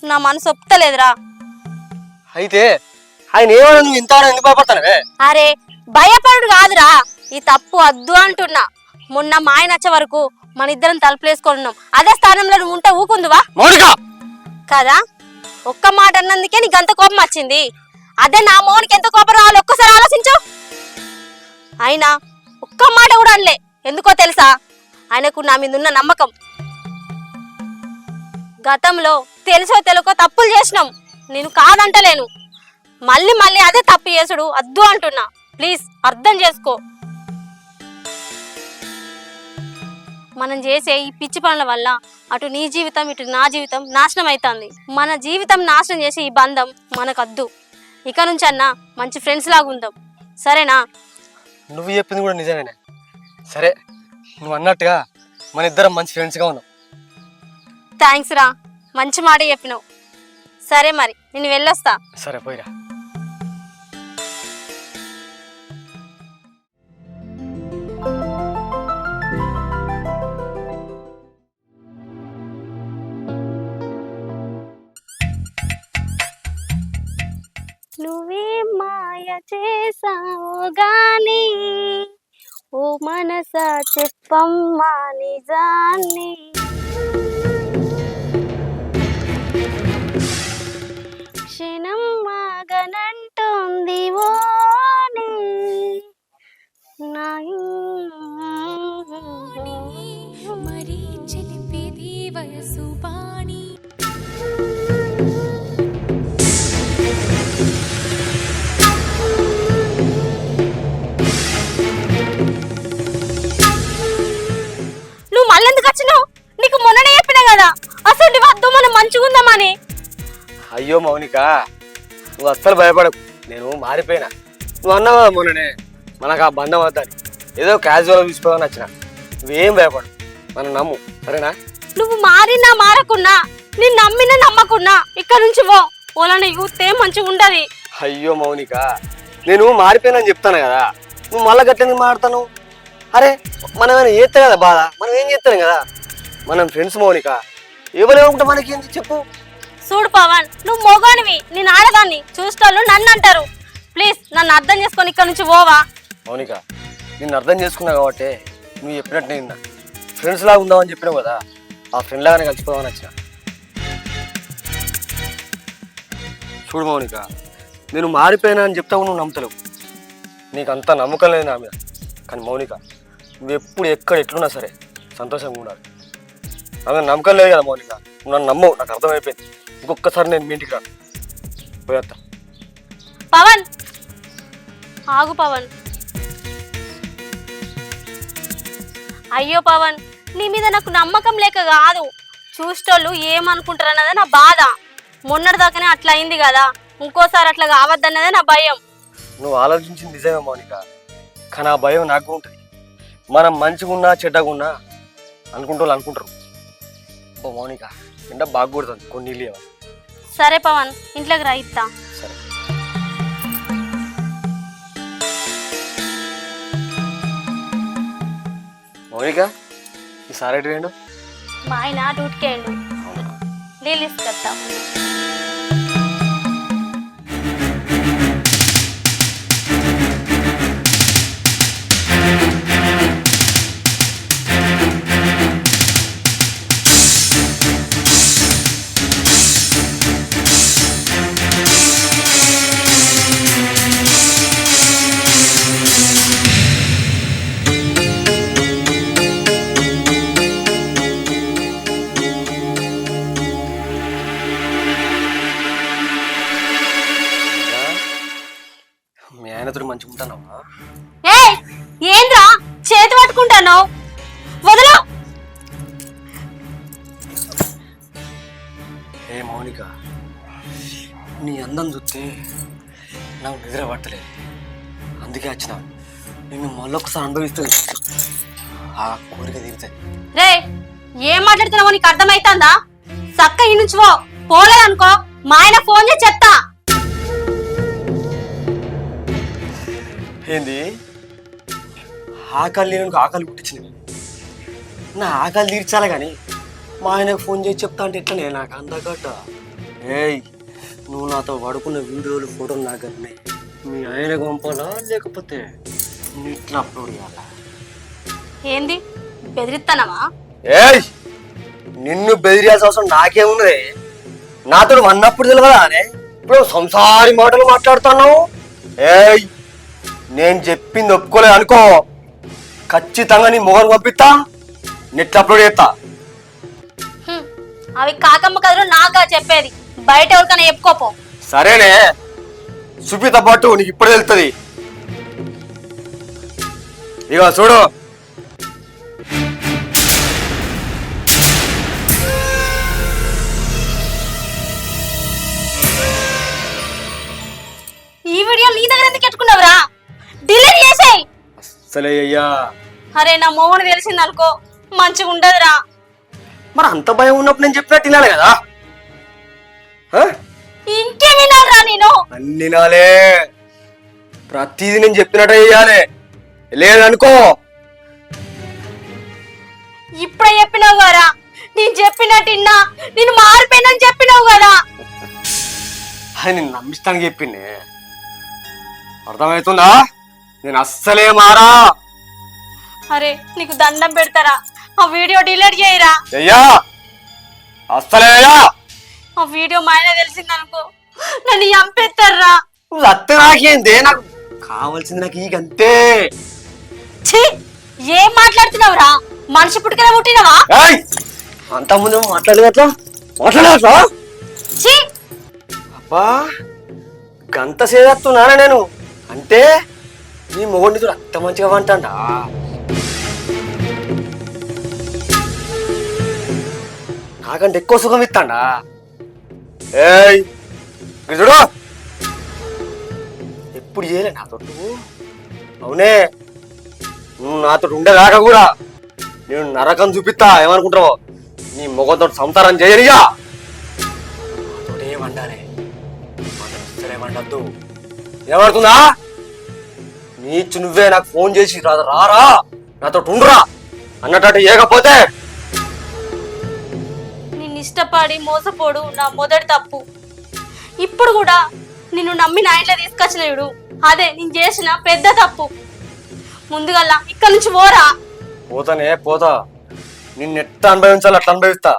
నా మనసు ఒప్పుతలేదురా. అయితే ఆయన ఏమన్నా నువ్వు ఇంత ఎందుకు భయపడతానవే? అరే భయపడుడు కాదురా, ఈ తప్పు వద్దు అంటున్నా. మొన్న మా ఆయన వచ్చే వరకు మన ఇద్దరం తలుపులేసుకున్నాం. అదే స్థానంలో నువ్వు ఉంటే ఊకుందువా మౌనిక కదా? ఒక్క మాట అన్నందుకే నీకు అంత కోపం వచ్చింది. అదే నా మౌనికి ఎంత కోపం రావాలి ఒక్కసారి ఆలోచించు. అయినా ఒక్క మాట కూడా అనలే. ఎందుకో తెలుసా? ఆయనకు నా మీద ఉన్న నమ్మకం. గతంలో తెలుసో తెలుకో తప్పులు చేసినాం, నేను కాదంటలేను. మళ్ళీ అదే తప్పు చేసుడు వద్దు అంటున్నా. ప్లీజ్ అర్థం చేసుకో. మనం చేసే ఈ పిచ్చి పనుల వల్ల అటు నీ జీవితం ఇటు నా జీవితం నాశనం అవుతుంది. మన జీవితం నాశనం చేసే ఈ బంధం మనకద్దు. ఇక నుంచి అన్నా మంచి ఫ్రెండ్స్ లాగా ఉందాం, సరేనా? నువ్వు చెప్పింది కూడా నిజమేనే. సరే నువ్వు అన్నట్టుగా మన ఇద్దరం మంచి ఫ్రెండ్స్గా ఉన్నాం. థ్యాంక్స్ రా, మంచి మాట చెప్పినావు. సరే మరి నేను వెళ్ళొస్తా. సరే పోయిరా. నువ్వే మాయ చేసావు గాని ఓ మనసా చెప్పమ్మా నిజాన్ని. క్షణం మాగనంటుంది ఓని మరీ చిలిపేది వయసు బాణి. నువ్వు మళ్ళెందుకు వచ్చినావు? నీకు మొన్ననే చెప్పినా కదా అసలు వద్దు, మనం మంచిగుందామని. అయ్యో మౌనిక నువ్వు అస్సలు భయపడకు, నేను మారిపోయినా. నువ్వు అన్నావా మొన్ననే మనకు ఆ బంధం వద్దని, ఏదో క్యాజువల్గా చూసుకోవాలని వచ్చిన. నువ్వేం భయపడు, మనం నమ్ము, సరేనా? నువ్వు మారినా మారకున్నా, నేను నమ్మినా నమ్మకున్నా ఇక్కడ నుంచి ఓలని చూస్తే మంచిగా ఉండదు. అయ్యో మౌనిక నేను మారిపోయినా చెప్తాను కదా, నువ్వు మళ్ళీ గట్లెందుకు మారుతాను? అరే మనమేమైనా చేస్తే కదా బాధ, మనం ఏం చేస్తాను కదా, మనం ఫ్రెండ్స్ మౌనిక. ఎవరేమనుకుంటా మనకి ఏంటి చెప్పు? చూడు పవన్, నువ్వు మొగానివి, నేను ఆడదాన్ని. చూసేవాళ్ళు నన్ను అంటారు. ప్లీజ్ నన్ను అర్థం చేసుకొని ఇక్కడ నుంచి పోవా. మౌనిక నిన్ను అర్థం చేసుకున్నా కాబట్టి నువ్వు చెప్పినట్టు నేను ఫ్రెండ్స్ లాగా ఉందామని చెప్పినావు కదా, ఆ ఫ్రెండ్ లాగానే కలిసిపోదామని వచ్చిన. చూడు మౌనిక నేను మారిపోయినా అని చెప్తావు, నువ్వు నమ్ముతలేవు. నీకు అంత నమ్మకం లేదు నా మీద. కానీ మౌనిక నువ్వు ఎప్పుడు ఎక్కడ ఎట్లున్నా సరే సంతోషంగా ఉండాలి. నా మీద నమ్మకం లేదు కదా మౌనిక, నువ్వు నన్ను నమ్మవు, నాకు అర్థమైపోయింది. ఇంకొకసారి నేను మీ ఇంటికి రాను, పోయేస్తా. పవన్ ఆగు పవన్. అయ్యో పవన్, నీ మీద నాకు నమ్మకం లేక కాదు, చూసేటోళ్ళు ఏమనుకుంటారన్నదే నా బాధ. మొన్నటిదాకానే అట్లా అయింది కదా, ఇంకోసారి అట్లా కావద్దన్నదే నా భయం. నువ్వు ఆలోచించింది నిజమే మౌనిక, కానీ ఆ భయం నాకు ఉంటుంది. మనం మంచిగా ఉన్నా చెడ్డగా ఉన్నా అనుకుంటూ అనుకుంటారు. ఓ మౌనిక ఎండ బాగా కొడుతుంది, కొన్ని నీళ్ళు ఇవ్వాలి. సరే పవన్, ఇంట్లోకి రా ఇస్తా. సరే మౌనిక ఈసారి ఎటు వేయండు? మా ఆయన డ్యూటీకేయండు, నీళ్ళు ఇస్తా. మీ ఆయనతో మంచిగా ఉంటానమ్మా. ఏంద్రా చేతి పట్టుకుంటాను? మౌనిక, నీ అందం చూస్తే నాకు నిద్ర పట్టలేదు, అందుకే వచ్చిన. నిన్ను మళ్ళొకసారి అనుభవిస్తుంది, ఆ కోరిక తీరుతుంది. రే ఏం మాట్లాడుతున్నావో నీకు అర్థమైతుందా? చక్క ఈ నుంచి పోలేదనుకో మా ఆయన ఫోన్ చేసి చెప్తా. ఏంది ఆకలి నేను ఆకలి పుట్టించింది, నా ఆకలి తీర్చాలి కానీ మా ఆయనకు ఫోన్ చేసి చెప్తా అంటే ఎట్లనే నాకు అందగట్ట. ఏయ్, నువ్వు నాతో పడుకున్న వీడియోలు ఫోటోలు నాకు ఉన్నాయి, మీ ఆయనకు పంపాలా లేకపోతే నీ ఇట్లా అప్లోడ్ చేయాలా? ఏంది బెదిరిస్తానవా? ఏయ్, నిన్ను బెదిరియాల్సిన అవసరం నాకేమున్నది? నాతో అన్నప్పుడు తెలియదా అనే ఇప్పుడు సంసారి మాటలు మాట్లాడుతున్నావు? ఏయ్, నేను చెప్పింది ఒప్పుకోలేదు అనుకో, ఖచ్చితంగా నీ మొగను పంపిస్తా, నెట్ అప్లోడ్ చేస్తా. అవి కాకమ్మ కథలు నాకా చెప్పేది, బయట ఎవరికైనా చెప్పుకోపో. సరేనే, సుపిత పాటు నీకు ఇప్పుడు తెలుస్తుంది. ఇక చూడు, ఈ వీడియో నీ దగ్గర ఎందుకు పెట్టుకున్నావురా? డిలీట్ చేసేయ్. అసలే అయ్యా, అరే నా మొగుడు తెలిసిందనుకో మంచిగా ఉండదురా. మరి అంత భయం ఉన్నప్పుడు నేను చెప్పినట్టు వినాలి కదా? ఇంకేం వినాలరా నేను? అన్ని నాలే, ప్రతిదీ నేను చెప్పినట్టు చెయ్యాలి, లేదనుకో. ఇప్పుడే చెప్పినావు కదా, నేను చెప్పినట్టు విన్నా, నేను మారిపోయినని చెప్పినావు కదా. అది నేను నమ్మిస్తానికి చెప్పింది, అర్థమవుతుందా? నేను అస్సలే మారా. అరే నీకు దండం పెడతారా, ఆ వీడియో డిలీట్ చేయరా. అయ్యా, అస్సలే అయ్యా. ఆ వీడియో మా ఆయన తెలిసిందనుకో నన్ను చంపేస్తారా. నువ్వు అత్త నాకేందే, నాకు కావాల్సింది నాకు ఈ అంతే. ఛీ, ఏం మాట్లాడుతున్నావురా? మనిషి పుట్టుకనే పుట్టినవా? అంత ముందు మాట్లాడేదట్లా మాట్లాడేదట్లా? ఛీ, అబ్బా, గంత సేదత్తున్నానా నేను అంటే నీ మొగుడిని చూడు అంత మంచిగా వంటండా. నాకంటే ఎక్కువ సుఖం ఇస్తాడా? ఏయ్, ఇది చూడు, ఎప్పుడు చేయలే నాతో నువ్వు. అవునే, నువ్వు నాతో ఉండేదాకా కూడా నేను నరకం చూపిస్తా. ఏమనుకుంటావు? నీ మొగంతో సంసారం చేయనిగా నాతోటే వండాలి, సరే వండద్దు. ఏమడుతుందా? నీచ్చు నువ్వే నాకు ఫోన్ చేసి రారా నాతో ఉండురా అన్నట్టు ఏకపోతే నిన్ను ఇష్టపడి మోసపోడు నా మొదటి తప్పు. ఇప్పుడు కూడా నిన్ను నమ్మి నా ఇంట్లో తీసుకొచ్చినాడు, అదే నేను చేసిన పెద్ద తప్పు. ముందుగల్లా ఇక్కడి నుంచి పోరా. పోతానే పోతా, నిన్ను ఎట్లా అనుభవించాలి అట్లా అనుభవిస్తా.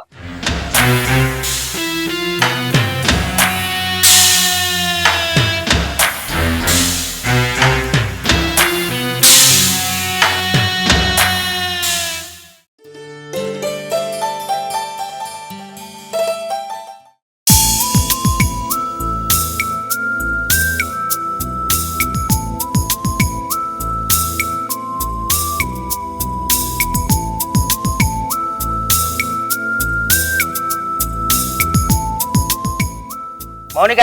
మౌనిక,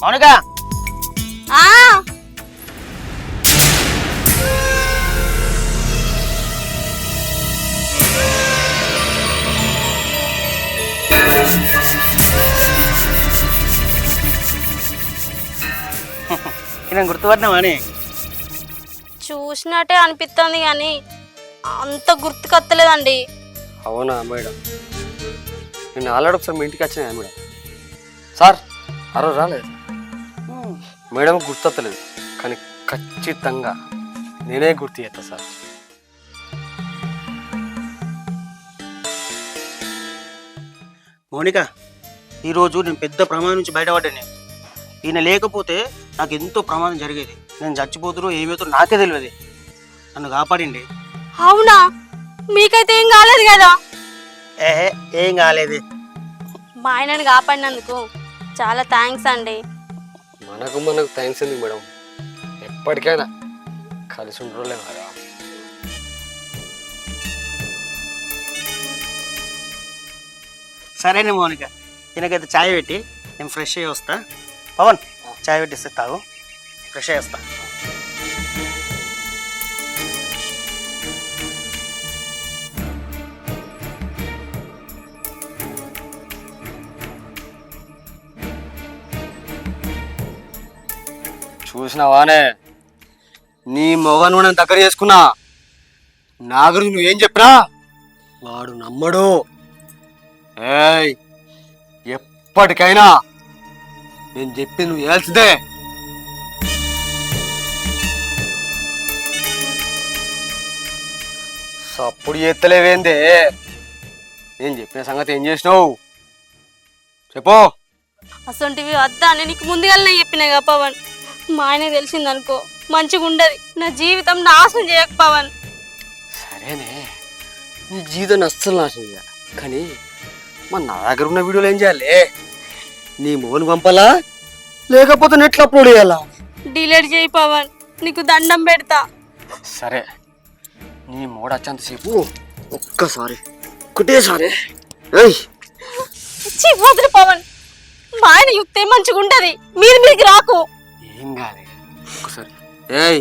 మౌనిక, ఆ నేను గుర్తుపట్టినామని చూసినట్టే అనిపిస్తుంది కానీ అంత గుర్తుకొత్తలేదండి. అవునా మేడం, నేను ఆల్రెడీ ఒకసారి మీ ఇంటికి వచ్చినా మేడం. సార్ ఆ రోజు రాలేదు మేడం, గుర్తొత్తలేదు కానీ ఖచ్చితంగా నేనే గుర్తు చేస్తా సార్. మౌనిక, ఈరోజు నేను పెద్ద ప్రమాదం నుంచి బయటపడ్డాను. ఈయన లేకపోతే నాకు ఎంతో ప్రమాదం జరిగేది. నేను చచ్చిపోతురో ఏమవుతుందో నాకే తెలియదు. నన్ను కాపాడిండి. అవునా? మీకైతే ఏం కాలేదు కదా? ఏహే, ఏం కాలేదు. మా ఆయనని కాపాడినందుకు చాలా థ్యాంక్స్ అండి. మనకు థ్యాంక్స్ ఎందుకు మేడం, ఎప్పటికైనా కలిసి ఉండలే కదా. సరేనే మౌనిక, దీనికైతే ఛాయ్ పెట్టి నేను ఫ్రెష్ అయ్యి వస్తా. పవన్ ఛాయ్ పెట్టిస్తే తాగు, ఫ్రెష్ అయ్యి వస్తా. చూసినావానే నీ మొగను నేను దగ్గర చేసుకున్నా. నా గురించి నువ్వేం చెప్పినా వాడు నమ్మడు. ఏయ్ ఎప్పటికైనా నేను చెప్పి నువ్వు ఏల్సిందే. సప్పుడు ఎత్తలేవేందే? నేను చెప్పిన సంగతి ఏం చేసినావు చెప్పు. అసొంటివి వద్దా అని నీకు ముందుగానే చెప్పినాగా పవన్. మా ఆయన తెలిసిందనుకో మంచిగా ఉండదు, నా జీవితం నాశనం చేయక పవన్. సరేనే నీ జీవితం అస్సలు నాశనం చేయాలి, కానీ మన నా దగ్గర ఉన్న వీడియోలు ఏం చేయాలి? నీ మోన్ పంపాలా లేకపోతే నెట్లో అప్లోడ్ చేయాలా? డిలీట్ చేయి పవన్, నీకు దండం పెడతా. సరే నీ మోడ వచ్చేంతసేపు ఒక్కసారి ఒకటేసారి ఏయ్ ఛీ, వదిలి పవన్. మా ఆయన యుక్తే మంచిగా ఉంటది, మీరికి రాకు. ఏం కాదు ఒక్కసారి. ఏయ్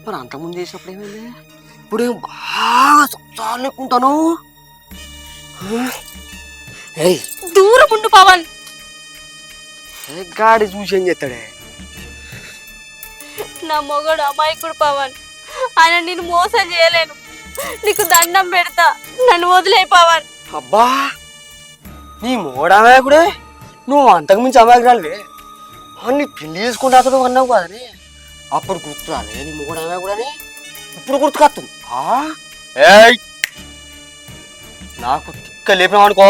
మరి అంతకుముందు చేసినప్పుడు ఏమైంది? ఇప్పుడు ఏం బాగా సంసారం లేకుంటాను. ఏయ్ దూరం ఉండు పవన్. ఏ గాడి చూసి ఏం చేస్తాడే? నా మొగడు అమాయకుడు పవన్, ఆయన నేను మోసం చేయలేను, నీకు దండం పెడతా, నన్ను వదిలే పవన్. అబ్బా నీ మోడ అమాయకుడే, నువ్వు అంతకు మించి అమాయకురాలివే. నీ పెళ్లి చేసుకుంటే అతడు అన్నావు కదని అప్పుడు గుర్తురాలే నీ మోడ అమాయకుడని? ఇప్పుడు గుర్తుకొస్తుంది. ఏయ్ నాకు తిక్క లేపినామనుకో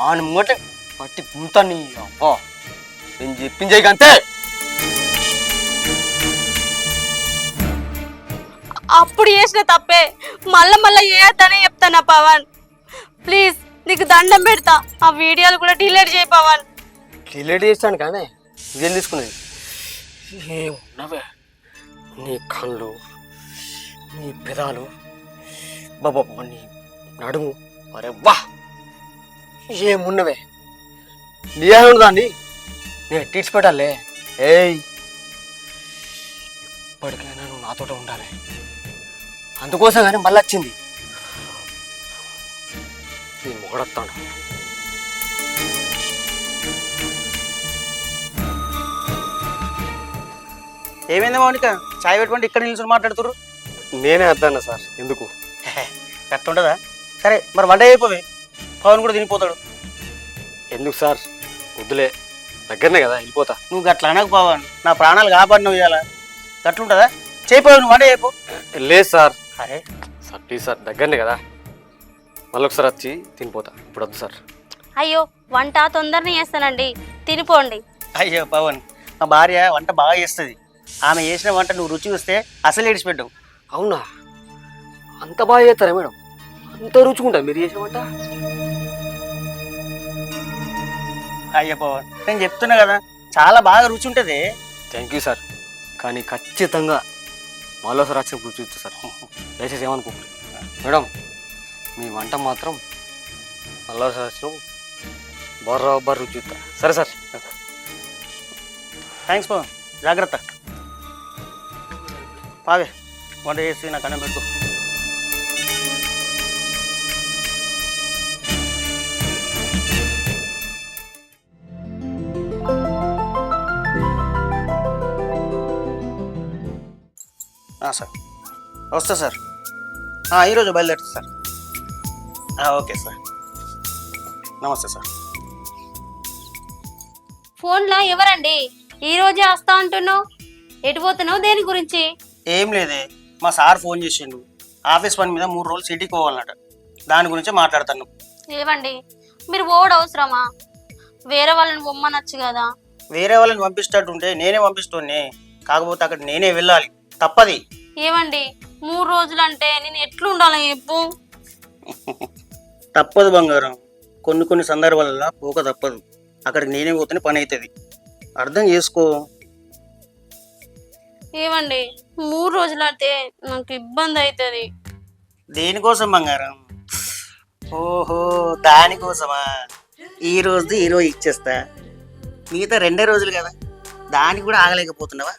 ఆయన ముంగట పట్టి గుంతాను. నీ అబ్బా నేను చెప్పించేయక అంతే. అప్పుడు చేసిన తప్పే మళ్ళా మళ్ళా చేయొద్దనే చెప్తానా పవన్. ప్లీజ్ నీకు దండం పెడతా, ఆ వీడియోలు కూడా డిలీట్ చేయి పవన్. డిలీట్ చేస్తాను కానీ ఇదేం తీసుకునేది? ఏమున్నవే నీ కళ్ళు, నీ పెదాలు, బాబా నీ నడుము, అరే వా ఏమున్నవే నీ దాన్ని నేను టీడ్చి పెట్టాలే. ఏయ్ ఇప్పటికైనా నువ్వు నాతోట ఉండాలి, అందుకోసం కానీ మళ్ళీ వచ్చింది నీ మొగడొస్తాడు. ఏమైంది మౌనిక, ఛాయ్ పెట్టుకుంటే ఇక్కడ నిల్చొని మాట్లాడుతురు? నేనే వద్దన్నా సార్. ఎందుకు? కట్టుండదా? సరే మరి వంట అయిపోయి పవన్ కూడా తినిపోతాడు. ఎందుకు సార్? వద్దులే, దగ్గరనే కదా వెళ్ళిపోతా. నువ్వు గట్లా అనకు పవన్, నా ప్రాణాలు కాపాడినవు ఇవాళ. గట్లుంటుందా? చేయిపోయావు, నువ్వు వంట అయిపో. లేదు సార్. అరే సార్ ప్లీజ్ సార్, దగ్గరనే కదా, మళ్ళీ ఒకసారి వచ్చి తినిపోతా. ఇప్పుడు వద్దు సార్. అయ్యో వంట తొందరనే చేస్తానండి, తినిపోండి. అయ్యో పవన్, మా భార్య వంట బాగా చేస్తుంది. ఆమె చేసిన వంట నువ్వు రుచి చూస్తే అసలు ఏడిచిపెట్టావు. అవునా? అంత బాగా చేస్తారా మేడం? అంత రుచుకుంటారు మీరు చేసిన వంట? అయ్యో పవన్, నేను చెప్తున్నా కదా చాలా బాగా రుచి ఉంటుంది. థ్యాంక్ యూ సార్, కానీ ఖచ్చితంగా మళ్ళీసారి వచ్చినప్పుడు రుచి చూస్తా సార్. దయచేసి ఏమనుకోండి మేడం, మీ వంట మాత్రం మళ్ళీసారి వచ్చినప్పుడు బర్ర రుచి చూస్తా. సరే సార్. థ్యాంక్స్ పవన్, జాగ్రత్త. పావే వంట చేసి నాకు అన్నం పెట్టుకో. సార్ వస్తా సార్. ఈరోజు బయలుదేరుతా సార్. ఓకే సార్, నమస్తే సార్. ఫోన్లో ఎవరండి? ఈ రోజే వస్తా అంటున్నావు, ఎటు పోతున్నావు, దేని గురించి? ఏం లేదే, మా సార్ ఫోన్ చేసిండు, ఆఫీస్ పని మీద 3 రోజులు సిటీకి పోవాలన్నట, దాని గురించే మాట్లాడుతాను. ఏవండి మీరు ఓడు అవసరమా? వేరే వాళ్ళని బొమ్మనొచ్చు కదా. వేరే వాళ్ళని పంపిస్తట్టుంటే నేనే పంపిస్తోనే, కాకపోతే అక్కడ నేనే వెళ్ళాలి, తప్పది. ఏవండి 3 రోజులు అంటే నేను ఎట్లుండాలి చెప్పు? తప్పదు బంగారం, కొన్ని సందర్భాలలో పోక తప్పదు. అక్కడికి నేనే పోతేనే పని అవుతుంది, అర్థం చేసుకో. ఏవండి 3 రోజులు అంటే నాకు ఇబ్బంది అవుతుంది. దేనికోసం బంగారం? ఓహో దానికోసమా? ఈ రోజు ఇచ్చేస్తా, మిగతా 2 రోజులు కదా, దానికి కూడా ఆగలేకపోతున్నావా?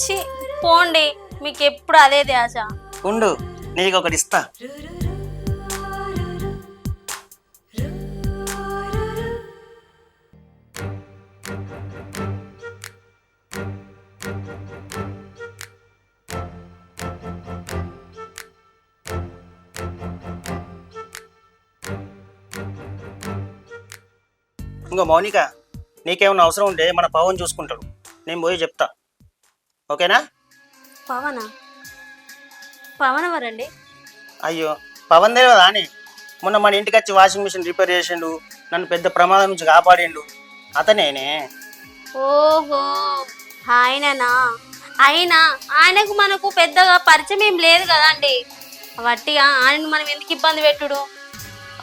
ఛీ పోండి, మీకు ఎప్పుడు అదే ధ్యాస. ఉండు, నీకు ఒకటి ఇస్తా. ఇంకో మౌనిక, నీకేమన్నా అవసరం ఉంటే మన పవన్ చూసుకుంటాడు, నేను పోయి చెప్తా, ఓకేనా? పవనా? పవన్ ఎవరండి? అయ్యో, పవన్ తెలియదా అని? మొన్న మన ఇంటికి వచ్చి వాషింగ్ మిషన్ రిపేర్ చేసిండు, నన్ను పెద్ద ప్రమాదం నుంచి కాపాడిండు, అతనేనే. ఓహో ఆయననా? అయినా ఆయనకు మనకు పెద్దగా పరిచయం ఏం లేదు కదండి, వట్టిగా ఆయనను మనం ఎందుకు ఇబ్బంది పెట్టుడు?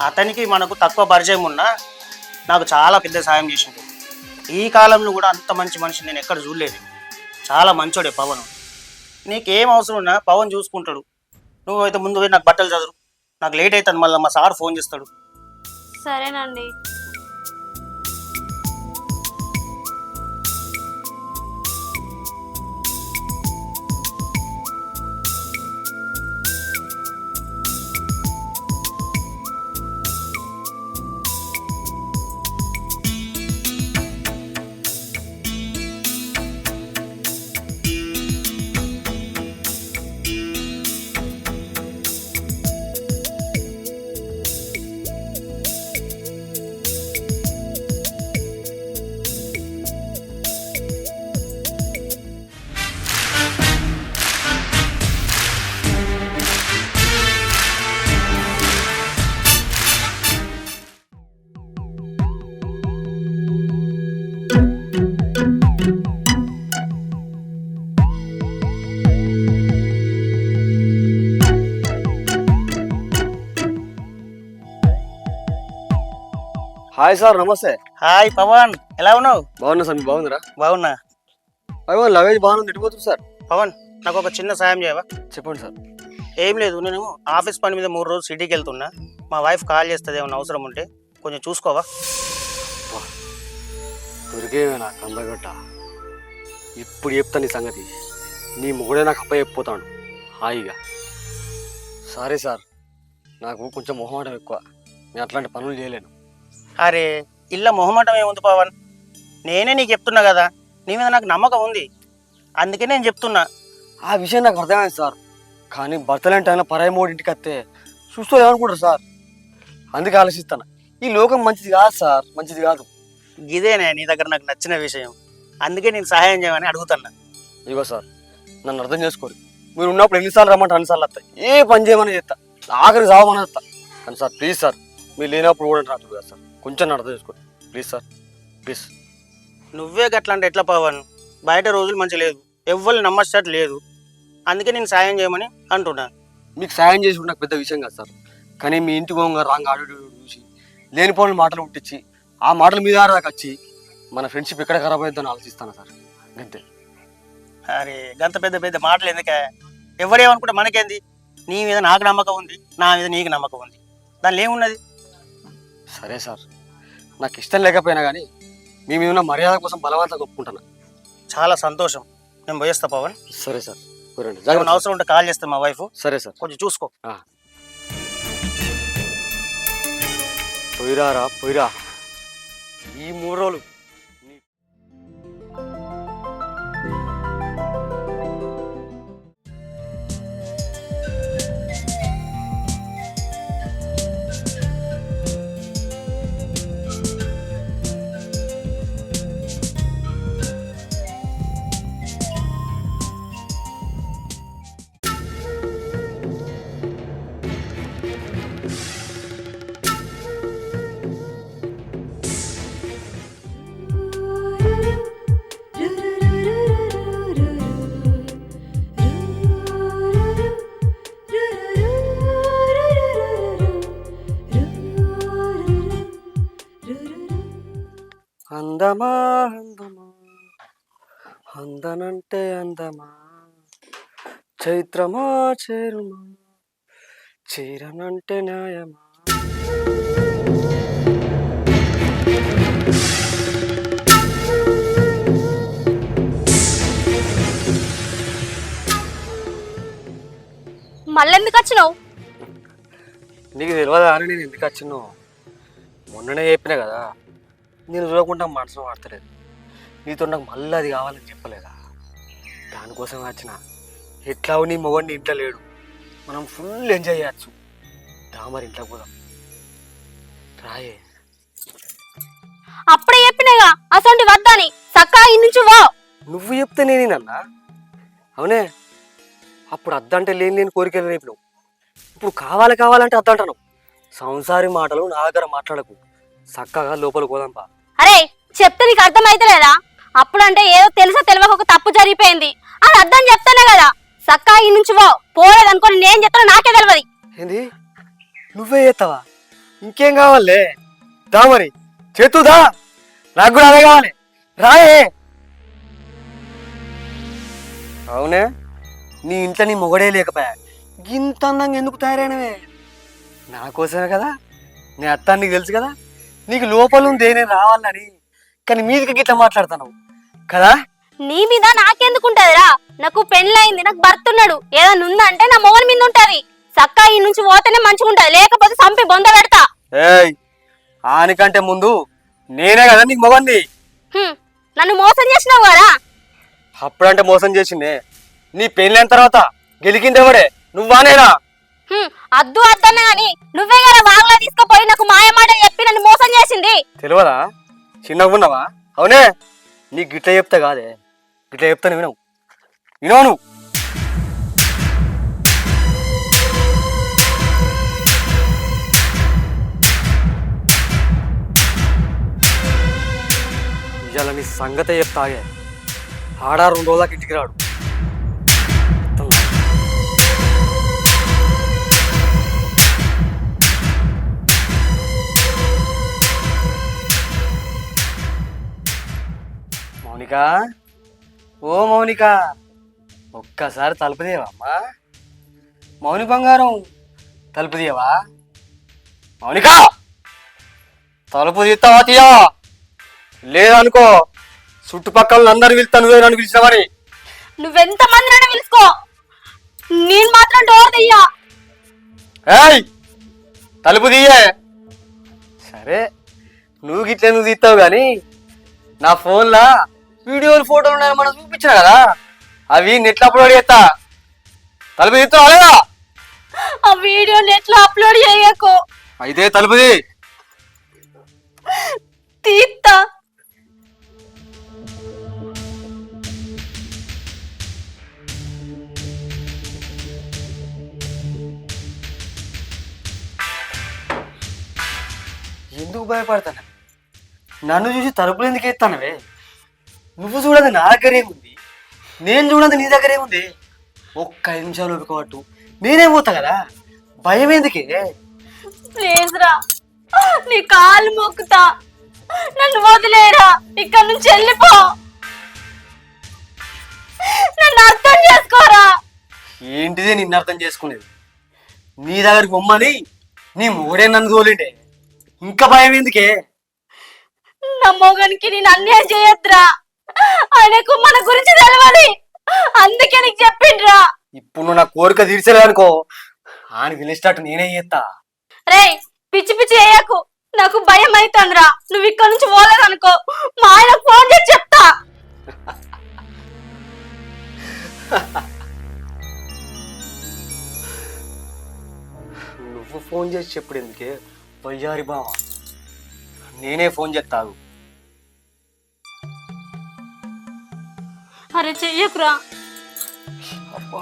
అతనికి మనకు తక్కువ పరిచయం ఉన్నా నాకు చాలా పెద్ద సాయం చేసిండు. ఈ కాలంలో కూడా అంత మంచి మనిషి నేను ఎక్కడ చూడలేదు. చాలా మంచోడే పవన్. నీకేం అవసరం ఉన్నా పవన్ చూసుకుంటాడు. నువ్వైతే ముందు పోయి నాకు బట్టలు చదువు, నాకు లేట్ అవుతుంది, మళ్ళీ మా సార్ ఫోన్ చేస్తాడు. సరేనండి. హాయ్ సార్, నమస్తే. హాయ్ పవన్, ఎలా ఉన్నావు? బాగున్నా సార్, మీరు బాగుందిరా? బాగున్నా. అయ్యో లగేజ్ బాగుంది, ఎట్టిపోతుంది సార్? పవన్, నాకు ఒక చిన్న సాయం చేయవా? చెప్పండి సార్. ఏం లేదు, నేను ఆఫీస్ పని మీద 3 రోజులు సిటీకి వెళ్తున్నా. మా వైఫ్ కాల్ చేస్తుంది, ఏమన్నా అవసరం ఉంటే కొంచెం చూసుకోవా? దొరికేవే నాకు అందగట్ట. ఇప్పుడు చెప్తా నీ సంగతి. నీ మొగుడే నాకు అప్ప చెప్పిపోతాడు హాయిగా. సరే సార్, నాకు కొంచెం మొహమాటం ఎక్కువ, నేను అట్లాంటి పనులు చేయలేను. అరే ఇల్ల మొహమాటం ఏముంది పవన్, నేనే నీకు చెప్తున్నా కదా, నీ మీద నాకు నమ్మకం ఉంది, అందుకే నేను చెప్తున్నా. ఆ విషయం నాకు అర్థమైంది సార్, కానీ భర్తలేంటి ఆయన పరాయి మూడు ఇంటికి వస్తే చూస్తూ ఏమనుకుంటారు సార్, అందుకే ఆలోచిస్తాను. ఈ లోకం మంచిది కాదు సార్, మంచిది కాదు. ఇదేనే నీ దగ్గర నాకు నచ్చిన విషయం, అందుకే నేను సహాయం చేయమని అడుగుతున్నా. ఇగో సార్, నన్ను అర్థం చేసుకోరు. మీరు ఉన్నప్పుడు ఎన్నిసార్లు రమ్మంటే అన్నిసార్లు వస్తాయి, ఏ పని చేయమని చేస్తా, ఆఖరి చావమని వస్తా. కానీ సార్ ప్లీజ్ సార్, మీరు లేనప్పుడు కూడా రాదు కదా సార్, కొంచెం నన్ను అర్థం చేసుకోండి ప్లీజ్ సార్, ప్లీజ్. నువ్వే గట్లా అంటే ఎట్లా పవన్? బయట రోజులు మంచి లేదు, ఎవ్వరు నమ్మచ్చట్టు లేదు, అందుకే నేను సాయం చేయమని అంటున్నా. మీకు సాయం చేసి నాకు పెద్ద విషయం కాదు సార్, కానీ మీ ఇంటి గోంగా రాంగ్ ఆడు చూసి లేని పనులు మాటలు పుట్టించి ఆ మాటల మీద దాకా వచ్చి మన ఫ్రెండ్షిప్ ఎక్కడ ఖరాబ్ అవుతుందని ఆలోచిస్తాను సార్, అంతే. అరే గంత పెద్ద పెద్ద మాటలు ఎందుకే? ఎవరేమనుకుంటే మనకేంది? నీ మీద నాకు నమ్మకం ఉంది, నా మీద నీకు నమ్మకం ఉంది, దానిలో ఏమున్నది? సరే సార్, నాకు ఇష్టం లేకపోయినా కానీ మీ మీద ఉన్న మర్యాద కోసం బలవంతంగా ఒప్పుకుంటాను. చాలా సంతోషం, నేను పోయేస్తా పవన్. సరే సార్, ఏమైనా అవసరం ఉంటే కాల్ చేస్తా మా వైఫ్. సరే సార్, కొంచెం చూసుకో. పోయిరారా పోయిరా, ఈ 3 రోజులు అందమా అందమా అందనంటే అందమా, చైత్రమా చేరుమా చీరనంటే న్యాయమా. మళ్ళెందుకు వచ్చినావు? నీకు తెలియదా అని నేను ఎందుకు వచ్చినో మొన్ననే చెప్పినా కదా, నేను చూడకుండా మనసులో వాడతలేదు. నీతో నాకు మళ్ళీ అది కావాలని చెప్పలేదా, దానికోసం వచ్చిన. ఎట్లా నీ మొగడిని ఇంట్లో లేడు, మనం ఫుల్ ఎంజాయ్ చేయచ్చు. మరి ఇంట్లో పోదాం రాయే. అప్పుడే చెప్పినాగా అసలు వద్దని, సక్కా ఈ నుంచి వో. నువ్వు చెప్తే నేనేనన్నా? అవునే, అప్పుడు అద్దంటే లేని కోరికలు రేపు నువ్వు ఇప్పుడు కావాలంటే అద్దంటాను. సంసారి మాటలు నా దగ్గర మాట్లాడకు, చక్కగా లోపలికి పోదాంపా. అరే చెప్తే నీకు అర్థమైతలేదా? అప్పుడంటే ఏదో తెలుసా తెలియక ఒక తప్పు జరిగిపోయింది, అది అర్థం చెప్తానే కదా. సక్కా ఈ నుంచి వో, పోలేదనుకోని నేను చెప్తాను, నాకే తెలియదు. ఏంది నువ్వే చేస్తావా? ఇంకేం కావాలే? దా మరి చేతుదా, నాకు కూడా అదే కావాలి, రాయే. అవునే, నీ ఇంట్లో నీ మొగడే లేకపోయా ఇంత అందంగా ఎందుకు తయారైనవే? నా కోసమే కదా, నీ అత్త నీకు తెలుసు కదా, నీకు లోపల ఉంది నేను రావాలని. కానీ మీదికి గిట్లా మాట్లాడుతున్నావు కదా. నీ మీద నాకెందుకుంటదిరా? నాకు పెళ్ళయింది, నాకు భర్త ఉన్నాడు. ఏదైనా ఉందంటే నా మొగని మీద ఉంటది. సక్కా ఈ నుంచి పోతేనే మంచిగా ఉంటది, లేకపోతే చంపి బొంద పెడతా. ఏయ్, ఆనికంటే ముందు నేనే కదా నీకు మొగంది. నన్ను మోసం చేసినావు కదా. అప్పుడంటే మోసం చేసిందే, నీ పెళ్ళైన తర్వాత గెలికింది ఎవడే? నువ్వానేనా? అద్దు అద్దన్నా అని నువ్వే కదా వాగలా తీసుకుపోయి నాకు మాయమాట చెప్పి నన్ను మోసం చేసింది. తెలియదా? చిన్నగా ఉన్నావా? అవునే, నీకు గిట్ల చెప్తా కాదే, గిట్ల చెప్తాను వినవు నువ్వు. ఇవాళ నీ సంగతే చెప్తాగే, ఆడా 2 రోజులకి ఇంటికి రాడు. మౌనిక, ఓ మౌనిక, ఒక్కసారి తలుపు తీయవా అమ్మా? మౌని బంగారం, తలుపు తీయవా? మౌనిక, తలుపు తీస్తావా తీయవా? లేదనుకో చుట్టుపక్కల అందరు పిలుస్తా, నువ్వే నన్ను పిలిచావని. నువ్వెంత మందినైనా పిలుచుకో, నేను మాత్రం డోర్ తీయ్యా. ఏయ్, తలుపు తీయే. సరే, నువ్వు గిట్లే నువ్వు తీస్తావు కానీ నా ఫోన్లో వీడియోలు ఫోటోలు ఉన్నాయని మనం చూపించా కదా, అవి నెట్లో అప్లోడ్ చేస్తా. తలుపు తీస్తావా లేదా? ఆ వీడియో నెట్లో అప్లోడ్ చేయకు. అయితే తలుపు తీ. తీస్తా. ఎందుకు భయపడతాను? నన్ను చూసి తలుపులు ఎందుకు ఎత్తానవే? నువ్వు చూడదు నా దగ్గర ఏముంది, నేను చూడదు నీ దగ్గర ఏముంది. ఒక్క 5 నిమిషాలు ఒప్పుకోవట్టు నేనే పోతా కదా, భయం ఎందుకే? ప్లీజ్ రా, నీ కాలు మొక్కుతా, నన్ను వదిలేరా, ఇక్కడ నుంచి వెళ్ళిపో, నన్ను అర్థం చేసుకోరా. ఏంటిదే నిన్ను అర్థం చేసుకునేది? నీ దగ్గరికి బొమ్మని నీ మూడే నన్ను తోలిండే, ఇంకా భయం ఎందుకే? నా మొగనికి నేను అన్యాయం చేయొద్దురా, ఆయనకు మన గురించి తెలవాలి, అందుకే నీకు చెప్పిండ్రా. ఇప్పుడు నువ్వు నా కోరిక తీర్చలేదనుకో, ఆయన పిలిచేటట్టు నేనే చేస్తా. రేయ్, పిచ్చి పిచ్చి వేయకు, నాకు భయం అవుతుందిరా. నువ్వు ఇక్కడ నుంచి పోలేదనుకో, మా ఆయనకు ఫోన్ చేసి చెప్తా. నువ్వు ఫోన్ చేసి చెప్పుడు ఎందుకే వయ్యారి బావా, నేనే ఫోన్ చేస్తాను. అరే చెయ్యకురా. అబ్బా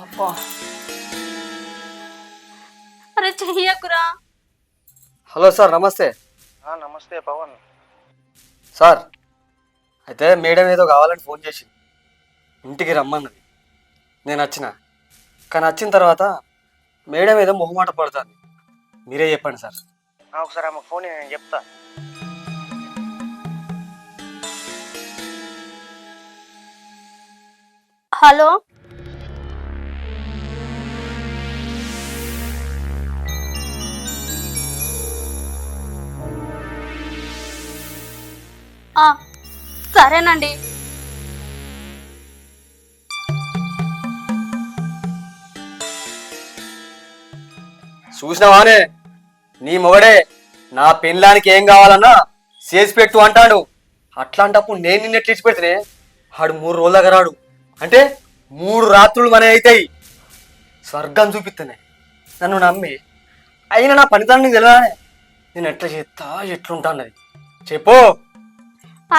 అబ్బా, అరే చెయ్యకురా. హలో సార్, నమస్తే. నమస్తే పవన్. సార్, అయితే మేడం ఏదో కావాలని ఫోన్ చేసి ఇంటికి రమ్మన్నది. నేను వచ్చిన, కానీ వచ్చిన తర్వాత మేడం ఏదో మొహమాట పడుతుంది. మీరే చెప్పండి సార్. ఒకసారి ఆమె ఫోన్ నేను చెప్తా. హలో, సరేనండి. చూసినావానే నీ మొగడే నా పెళ్ళానికి ఏం కావాలన్నా చేసి పెట్టు అంటాడు. అట్లాంటప్పుడు నేను నిన్ను ఎట్లా ఇచ్చి పెడితేనే ఆడు 3 రోజుల దగ్గర రాడు అంటే 3 రాత్రులు మనే అవుతాయి. స్వర్గం చూపిస్తానే నన్ను నమ్మి. అయినా నా పనితనం నీకు తెలియదానే నేను ఎట్లా చేస్తా ఎట్లుంటాన్నది చెప్పు.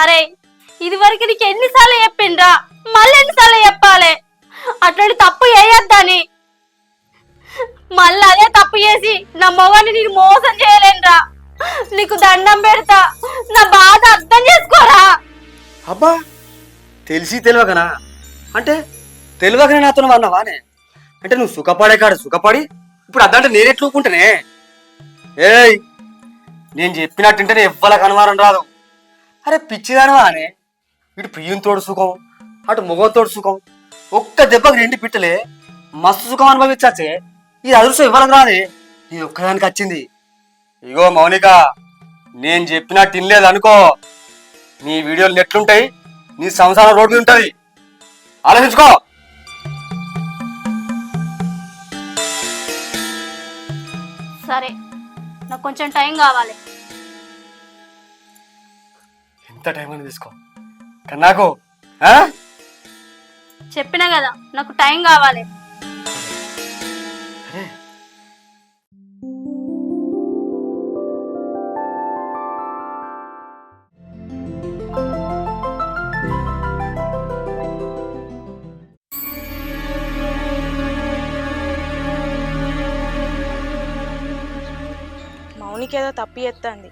అరే ఇదివరకు నీకు ఎన్నిసార్లు చెప్పిండ్రా, మళ్ళీ ఎన్నిసార్లు చెప్పాలి అట్లాంటి తప్పు చేయొద్దని. మళ్ళీ అదే తప్పు చేసి నా మొగని నేను మోసం చేయలేనురా. నీకు దండం పెడతా, నా బాధ అర్థం చేసుకోరా. అబ్బా తెలిసి తెలియకనా అంటే తెలియకనే నాతో అన్నావానే అంటే నువ్వు సుఖపడే కాడ సుఖపడి ఇప్పుడు అదంటే నేనెట్లు ఊకుంటానే. ఏయ్ నేను చెప్పినట్టుంటేనే ఎవ్వరికి అనుమానం రాదు. అరే పిచ్చిదానవా అనే ఇటు ప్రియంతోడు సుఖం అటు మొగంతోడు సుఖం ఒక్క దెబ్బకి 2 పిట్టలే మస్తు సుఖం అనుభవించే. ఇది అదృష్టం ఇవ్వడానికి రాదే ఇది ఒక్కదానికి వచ్చింది. ఇగో మౌనిక నేను చెప్పినట్టు తినలేదు అనుకో నీ వీడియోలు నెట్లుంటాయి, నీ సంసారం రోడ్డు ఉంటుంది. ఆలోచించుకో. సరే నాకు కొంచెం టైం కావాలి. ఎంత టైం అని తీసుకో కన్నాకు. చెప్పినా కదా నాకు టైం కావాలి. మౌనికి ఏదో తప్పు చేస్తుంది,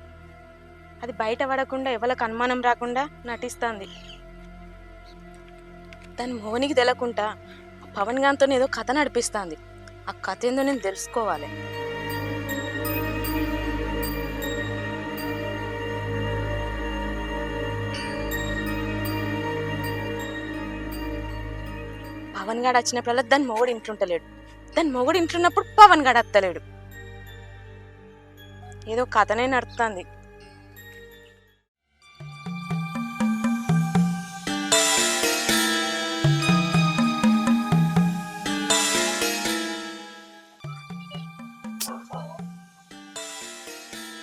అది బయట పడకుండా ఎవరికి అనుమానం రాకుండా నటిస్తుంది. దాని మౌనికి తెలకుండా పవన్ గాంతో ఏదో కథ నడిపిస్తుంది. ఆ కథ ఏందో నేను తెలుసుకోవాలి. పవన్ గాడు వచ్చినప్పుడల్లా దాని మొగుడు ఇంట్లుంటలేడు, దాని మొగుడు ఇంట్లున్నప్పుడు పవన్ గాడు వస్తలేడు. ఏదో కథనే నడుస్తుంది.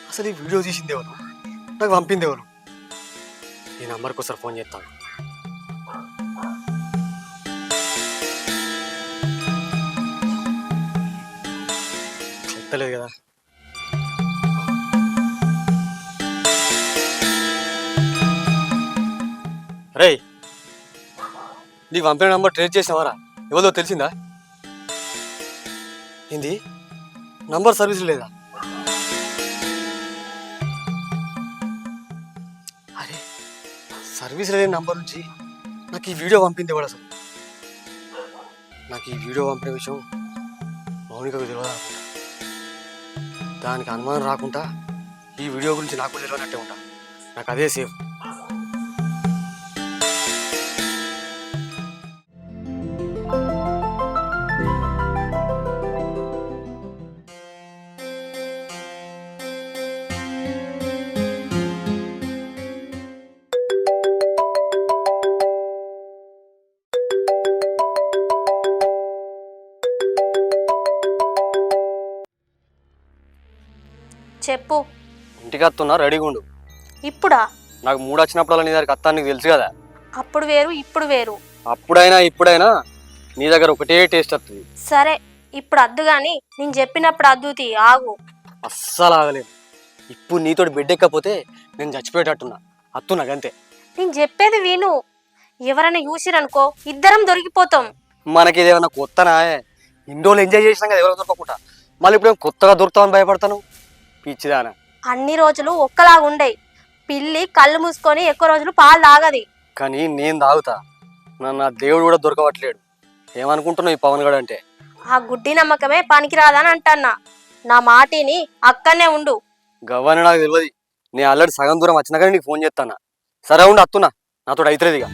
అసలు ఈ వీడియో తీసింది ఎవరు, నాకు పంపింది ఎవరు? ఈ నంబర్కి ఒకసారి ఫోన్ చేస్తాను. చెప్తలేదు కదా. రే నీకు పంపిన నంబర్ ట్రేస్ చేసినవారా? ఎవరో తెలిసిందా? ఏంది నంబర్ సర్వీస్ లేదా? అరే సర్వీస్ లేని నంబర్ నుంచి నాకు ఈ వీడియో పంపింది ఎవడు అసలు? నాకు ఈ వీడియో పంపిన విషయం మౌనికకు తెలియదు అనుకుంటా. దానికి అనుమానం రాకుండా ఈ వీడియో గురించి నాకు తెలియనట్టే ఉంటా. నాకు అదే సేఫ్. చెప్పు. ఇంటికి వస్తున్నా, రెడీగా ఉండు. ఇప్పుడా? నాకు మూడు వచ్చినప్పుడు నీ దగ్గరికి వస్తాను, నీకు తెలుసు కదా. అప్పుడు వేరు ఇప్పుడు వేరు. అప్పుడైనా ఇప్పుడైనా నీ దగ్గర ఒకటే టేస్ట్ వస్తుంది. సరే ఇప్పుడు అద్దు గాని నేను చెప్పినప్పుడు అద్దుతి ఆగు. అస్సలు ఆగలేదు. ఇప్పుడు నీతోటి బెడ్ ఎక్కపోతే నేను చచ్చిపోయేటట్టున్నా. అత్తున్నా అంతే. నేను చెప్పేది విను. ఎవరైనా చూసిరనుకో ఇద్దరం దొరికిపోతాం. మనకి ఇదేమన్నా కొత్తనా? ఇన్ని రోజులు ఎంజాయ్ చేసినాం కదా ఎవరు దొరకకుండా, మళ్ళీ ఇప్పుడు కొత్తగా దొరుకుతామని భయపడతాను. పిచ్చిదానా. అన్ని రోజులు ఒక్కలాగా ఉండయి. పిల్లి కళ్ళు మూసుకొని ఎక్కువ రోజులు పాలు తాగది. కానీ నేను తాగుతా. నన్ను నా దేవుడు కూడా దొరకవట్లేడు. ఏమనుకుంటున్నావు ఈ పవన్ గడు అంటే? ఆ గుడ్డి నమ్మకమే పనికిరాదని అంటన్నా. నా మాటిని అక్కడనే ఉండు. గవ్వని నాకు తెలియదు. నేను ఆల్రెడీ సగం దూరం వచ్చినా కానీ నీకు ఫోన్ చేస్తానా. సరే ఉండు, అత్తున్నా, నాతో అవుతుంది ఇక.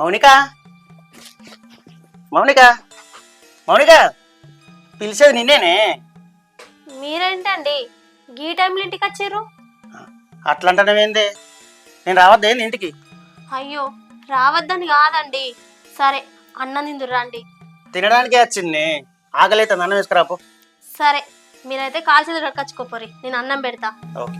మౌనిక మౌనిక మౌనిక పిలిచేది నిన్నేనే. మీరేంటండి గీ టైంలో ఇంటికి వచ్చారు? అట్లా అంటానేంది, నేను రావద్దేంది ఇంటికి? అయ్యో రావద్దని కాదండి. సరే అన్నం తిందురు రండి. తినడానికే వచ్చింది, ఆకలి అయితే అన్నం వేసుకురాపో. సరే మీరైతే కాల్చేది రక్కచ్చుకోపోరి, నేను అన్నం పెడతా. ఓకే.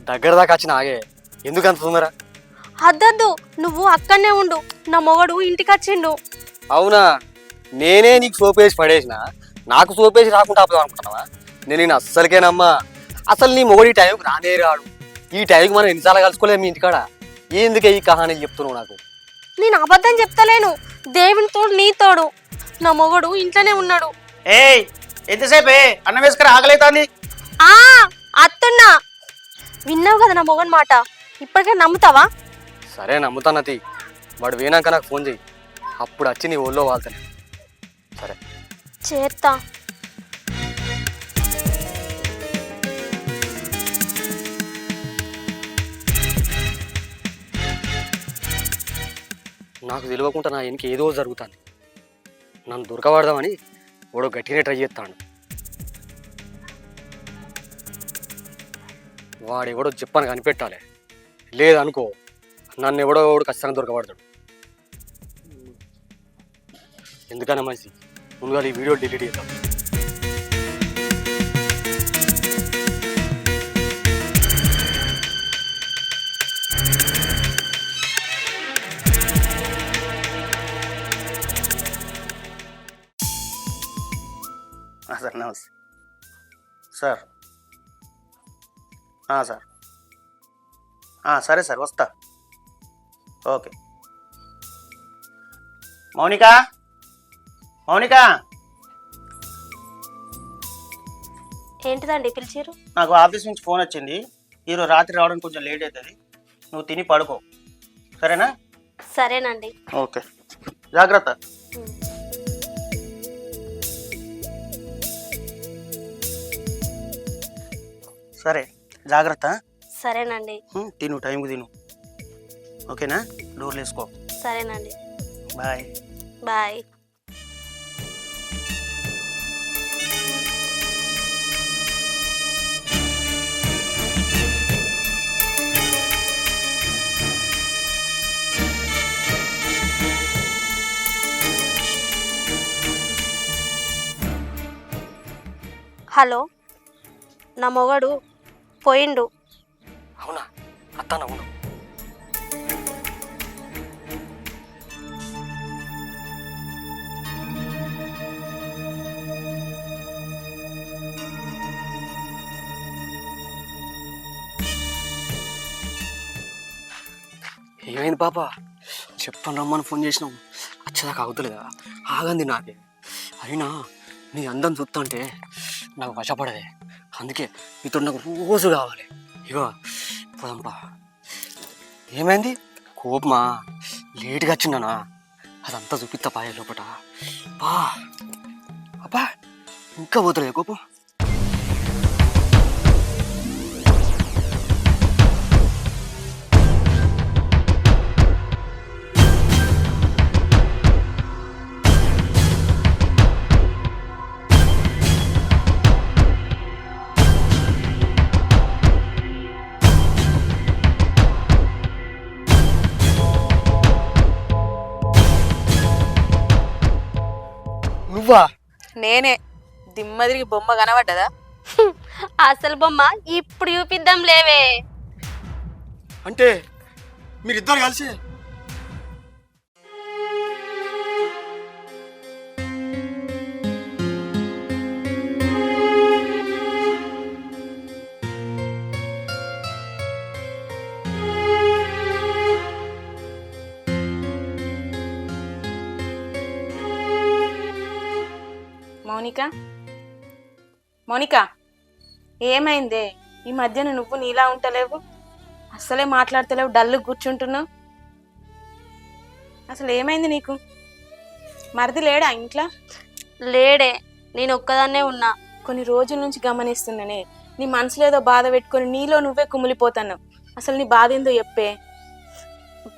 దగ్గర దాకా వచ్చిన ఆగే, ఎందుకు అంత తొందర? అద్దద్దు, నువ్వు అక్కడనే ఉండు, నా మొగడు ఇంటికి వచ్చిండు. అవునా, నేనే నీకు సోపేసి పడేసిన, నాకు సోపేసి రాకుండా ఆపుదాం అనుకుంటున్నావా? నేను అస్సలకేనమ్మా. అసలు నీ మొగడు ఈ టైంకి రానే రాడు. ఈ టైంకి మనం ఎన్నిసార్లు కలుసుకోలేదు మీ ఇంటికాడ. ఎందుకే ఈ కహానీలు చెప్తున్నావు నాకు? నేను అబద్ధం చెప్తలేను, దేవుని తోడు నీ తోడు. నా మొగడు ఇంట్లోనే ఉన్నాడు. ఏయ్ ఎంతసేపే అన్నం వేసుకురా, ఆకలి అవుతుంది. ఆ అత్తున్నా, విన్నావు కదా నా మొగన్ మాట, ఇప్పటికే నమ్ముతావా? సరే నమ్ముతానతి, వాడు వేనాక నాకు ఫోన్ చెయ్యి, అప్పుడు వచ్చి నీ ఊళ్ళో వాళ్తాను. సరే చేస్తా. నాకు తెలియకుండా నా వెనక ఏదో జరుగుతుంది. నన్ను దొరకబడదామని వాడు గట్టిగానే ట్రై చేస్తాడు. వాడెవడో చెప్పని కనిపెట్టాలి, లేదనుకో నన్ను ఎవడో ఖచ్చితంగా దొరకబడతాడు. ఎందుకన్నా మంచి ముందుగా ఈ వీడియో డిలీట్ చేద్దాం. సార్ నమస్తే సార్. సార్ సరే సార్ వస్తా. ఓకే. మౌనిక మౌనిక, ఏంటిదండి పిలిచారు? నాకు ఆఫీస్ నుంచి ఫోన్ వచ్చింది, ఈరోజు రాత్రి రావడానికి కొంచెం లేట్ అవుతుంది, నువ్వు తిని పడుకో, సరేనా? సరేనండి. ఓకే, జాగ్రత్త. సరే జాగ్రత్త. సరేనండి. తిను, టైంకి తిను, ఓకేనా? డోర్లు వేసుకో. సరేనండి. Bye bye. హలో, నా మొగడు పోయిండు. అవునా, అత్తాను. అవును, ఏమైంది పాప? చెప్పను రమ్మని ఫోన్ చేసినావు, వచ్చేదాకా అవుతలేదా? ఆగంది నాకే. అయినా నీ అందం చూస్తుంటే నాకు వశపడదే, అందుకే నీతో నాకు రోజు కావాలి. ఇగో పోదంపా. ఏమైంది? కోపమా? లేటుగా వచ్చిందనా? అదంతా చూపిస్తా పాయ లోపట. బా అబ్బా, ఇంకా పోతలే కోపం. నువ్వా? నేనే. దిమ్మ తిరిగి బొమ్మ కనబడ్డదా? అసలు బొమ్మ ఇప్పుడు చూపిద్దాం లేవే. అంటే మీరిద్దరు కలిసి? మౌనిక, మౌనిక, ఏమైందే? ఈ మధ్యన నువ్వు నీలా ఉంటలేవు, అసలే మాట్లాడతలేవు, డల్లు కూర్చుంటున్నావు. అసలు ఏమైంది నీకు? మరిది లేడా ఇంట్లో? లేడే, నేను ఒక్కదాన్నే ఉన్నా. కొన్ని రోజుల నుంచి గమనిస్తున్నానే, నీ మనసులో ఏదో బాధ పెట్టుకొని నీలో నువ్వే కుమిలిపోతాను. అసలు నీ బాధ ఏందో చెప్పే.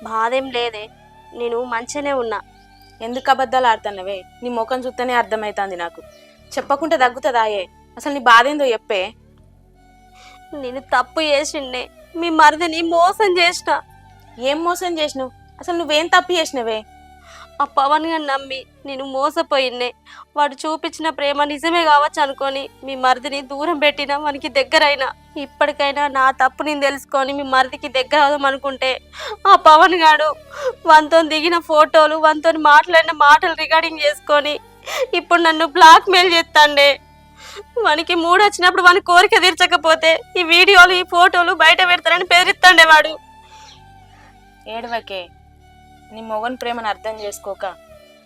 బాధేం లేదే, నేను మంచిగానే ఉన్నా. ఎందుకు అబద్ధాలు ఆడుతున్నావే? నీ ముఖం చూస్తేనే అర్థమవుతుంది నాకు. చెప్పకుంటే తగ్గుతుందాయే. అసలు నీ బాధ ఏందో చెప్పే. నేను తప్పు చేసిండే, మీ మరిదిని మోసం చేసిన. ఏం మోసం చేసినావు? అసలు నువ్వేం తప్పు చేసినవే? ఆ పవన్ గారిని నమ్మి నేను మోసపోయిన్నే. వాడు చూపించిన ప్రేమ నిజమే కావచ్చు అనుకొని మీ మరిదిని దూరం పెట్టినా మనకి దగ్గరైనా. ఇప్పటికైనా నా తప్పు నేను తెలుసుకొని మీ మరిదికి దగ్గర అవుదాం అనుకుంటే ఆ పవన్ గాడు వానితో దిగిన ఫోటోలు, వానితో మాట్లాడిన మాటలు రికార్డింగ్ చేసుకొని ఇప్పుడు నన్ను బ్లాక్ మెయిల్ చేస్తాండే. వానికి మూడు వచ్చినప్పుడు వాని కోరిక తీర్చకపోతే ఈ వీడియోలు, ఈ ఫోటోలు బయట పెడతానని బెదిరిస్తాండే వాడు. ఏడవకే. నీ మొగని ప్రేమను అర్థం చేసుకోక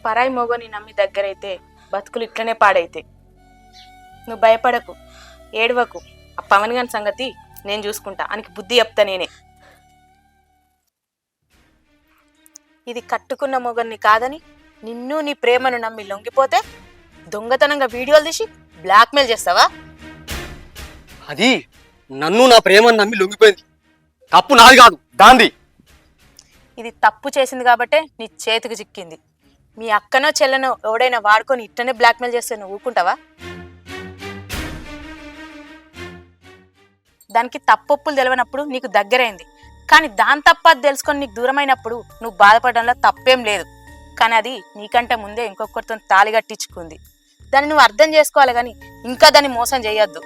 పరాయి మొగని నమ్మి దగ్గరైతే బతుకులు ఇట్లనే పాడైతే. నువ్వు భయపడకు, ఏడవకు. ఆ పవన్ గారి సంగతి నేను చూసుకుంటా. ఆయనకి బుద్ధి చెప్తా నేనే. ఇది కట్టుకున్న మొగన్ని కాదని నిన్ను నీ ప్రేమను నమ్మి లొంగిపోతే దొంగతనంగా వీడియోలు తీసి బ్లాక్మెయిల్ చేస్తావా? అది నన్ను నా ప్రేమను నమ్మి లొంగిపోయింది. తప్పు నాది కాదు, దాంది. ఇది తప్పు చేసింది కాబట్టే నీ చేతికి చిక్కింది. మీ అక్కనో చెల్లనో ఎవడైనా వాడుకొని ఇట్టనే బ్లాక్మెయిల్ చేస్తే నువ్వు ఊరుకుంటావా? దానికి తప్పొప్పులు తెలియనప్పుడు నీకు దగ్గరైంది, కానీ దాని తప్ప అది తెలుసుకొని నీకు దూరమైనప్పుడు నువ్వు బాధపడడంలో తప్పేం లేదు. కానీ అది నీకంటే ముందే ఇంకొకరితో తాళి కట్టించుకుంది. దాన్ని నువ్వు అర్థం చేసుకోవాలి, కానీ ఇంకా దాన్ని మోసం చేయొద్దు.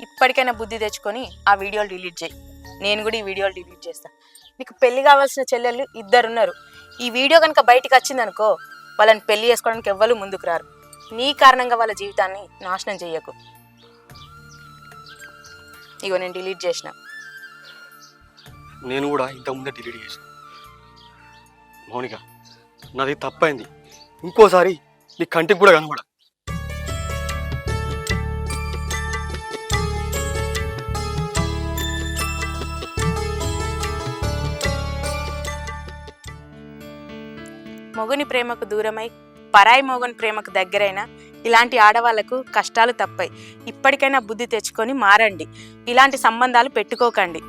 ఇప్పటికైనా బుద్ధి తెచ్చుకొని ఆ వీడియోలు డిలీట్ చేయి. నేను కూడా ఈ వీడియోలు డిలీట్ చేస్తా. నీకు పెళ్లి కావాల్సిన చెల్లెళ్ళు ఇద్దరున్నారు. ఈ వీడియో కనుక బయటికి వచ్చిందనుకో, వాళ్ళని పెళ్లి చేసుకోవడానికి ఎవ్వరు ముందుకు రారు. నీ కారణంగా వాళ్ళ జీవితాన్ని నాశనం చెయ్యకు. ఇగో నేను డిలీట్ చేసిన. నేను కూడా ఇంతకుముందే డిలీట్ చేసిన. మౌనిక, నాది తప్పైంది. ఇంకోసారి నీ కంటికి కూడా కనబడ. మొగుని ప్రేమకు దూరమై పరాయి మొగుని ప్రేమకు దగ్గరైన ఇలాంటి ఆడవాళ్లకు కష్టాలు తప్పాయి. ఇప్పటికైనా బుద్ధి తెచ్చుకొని మారండి. ఇలాంటి సంబంధాలు పెట్టుకోకండి.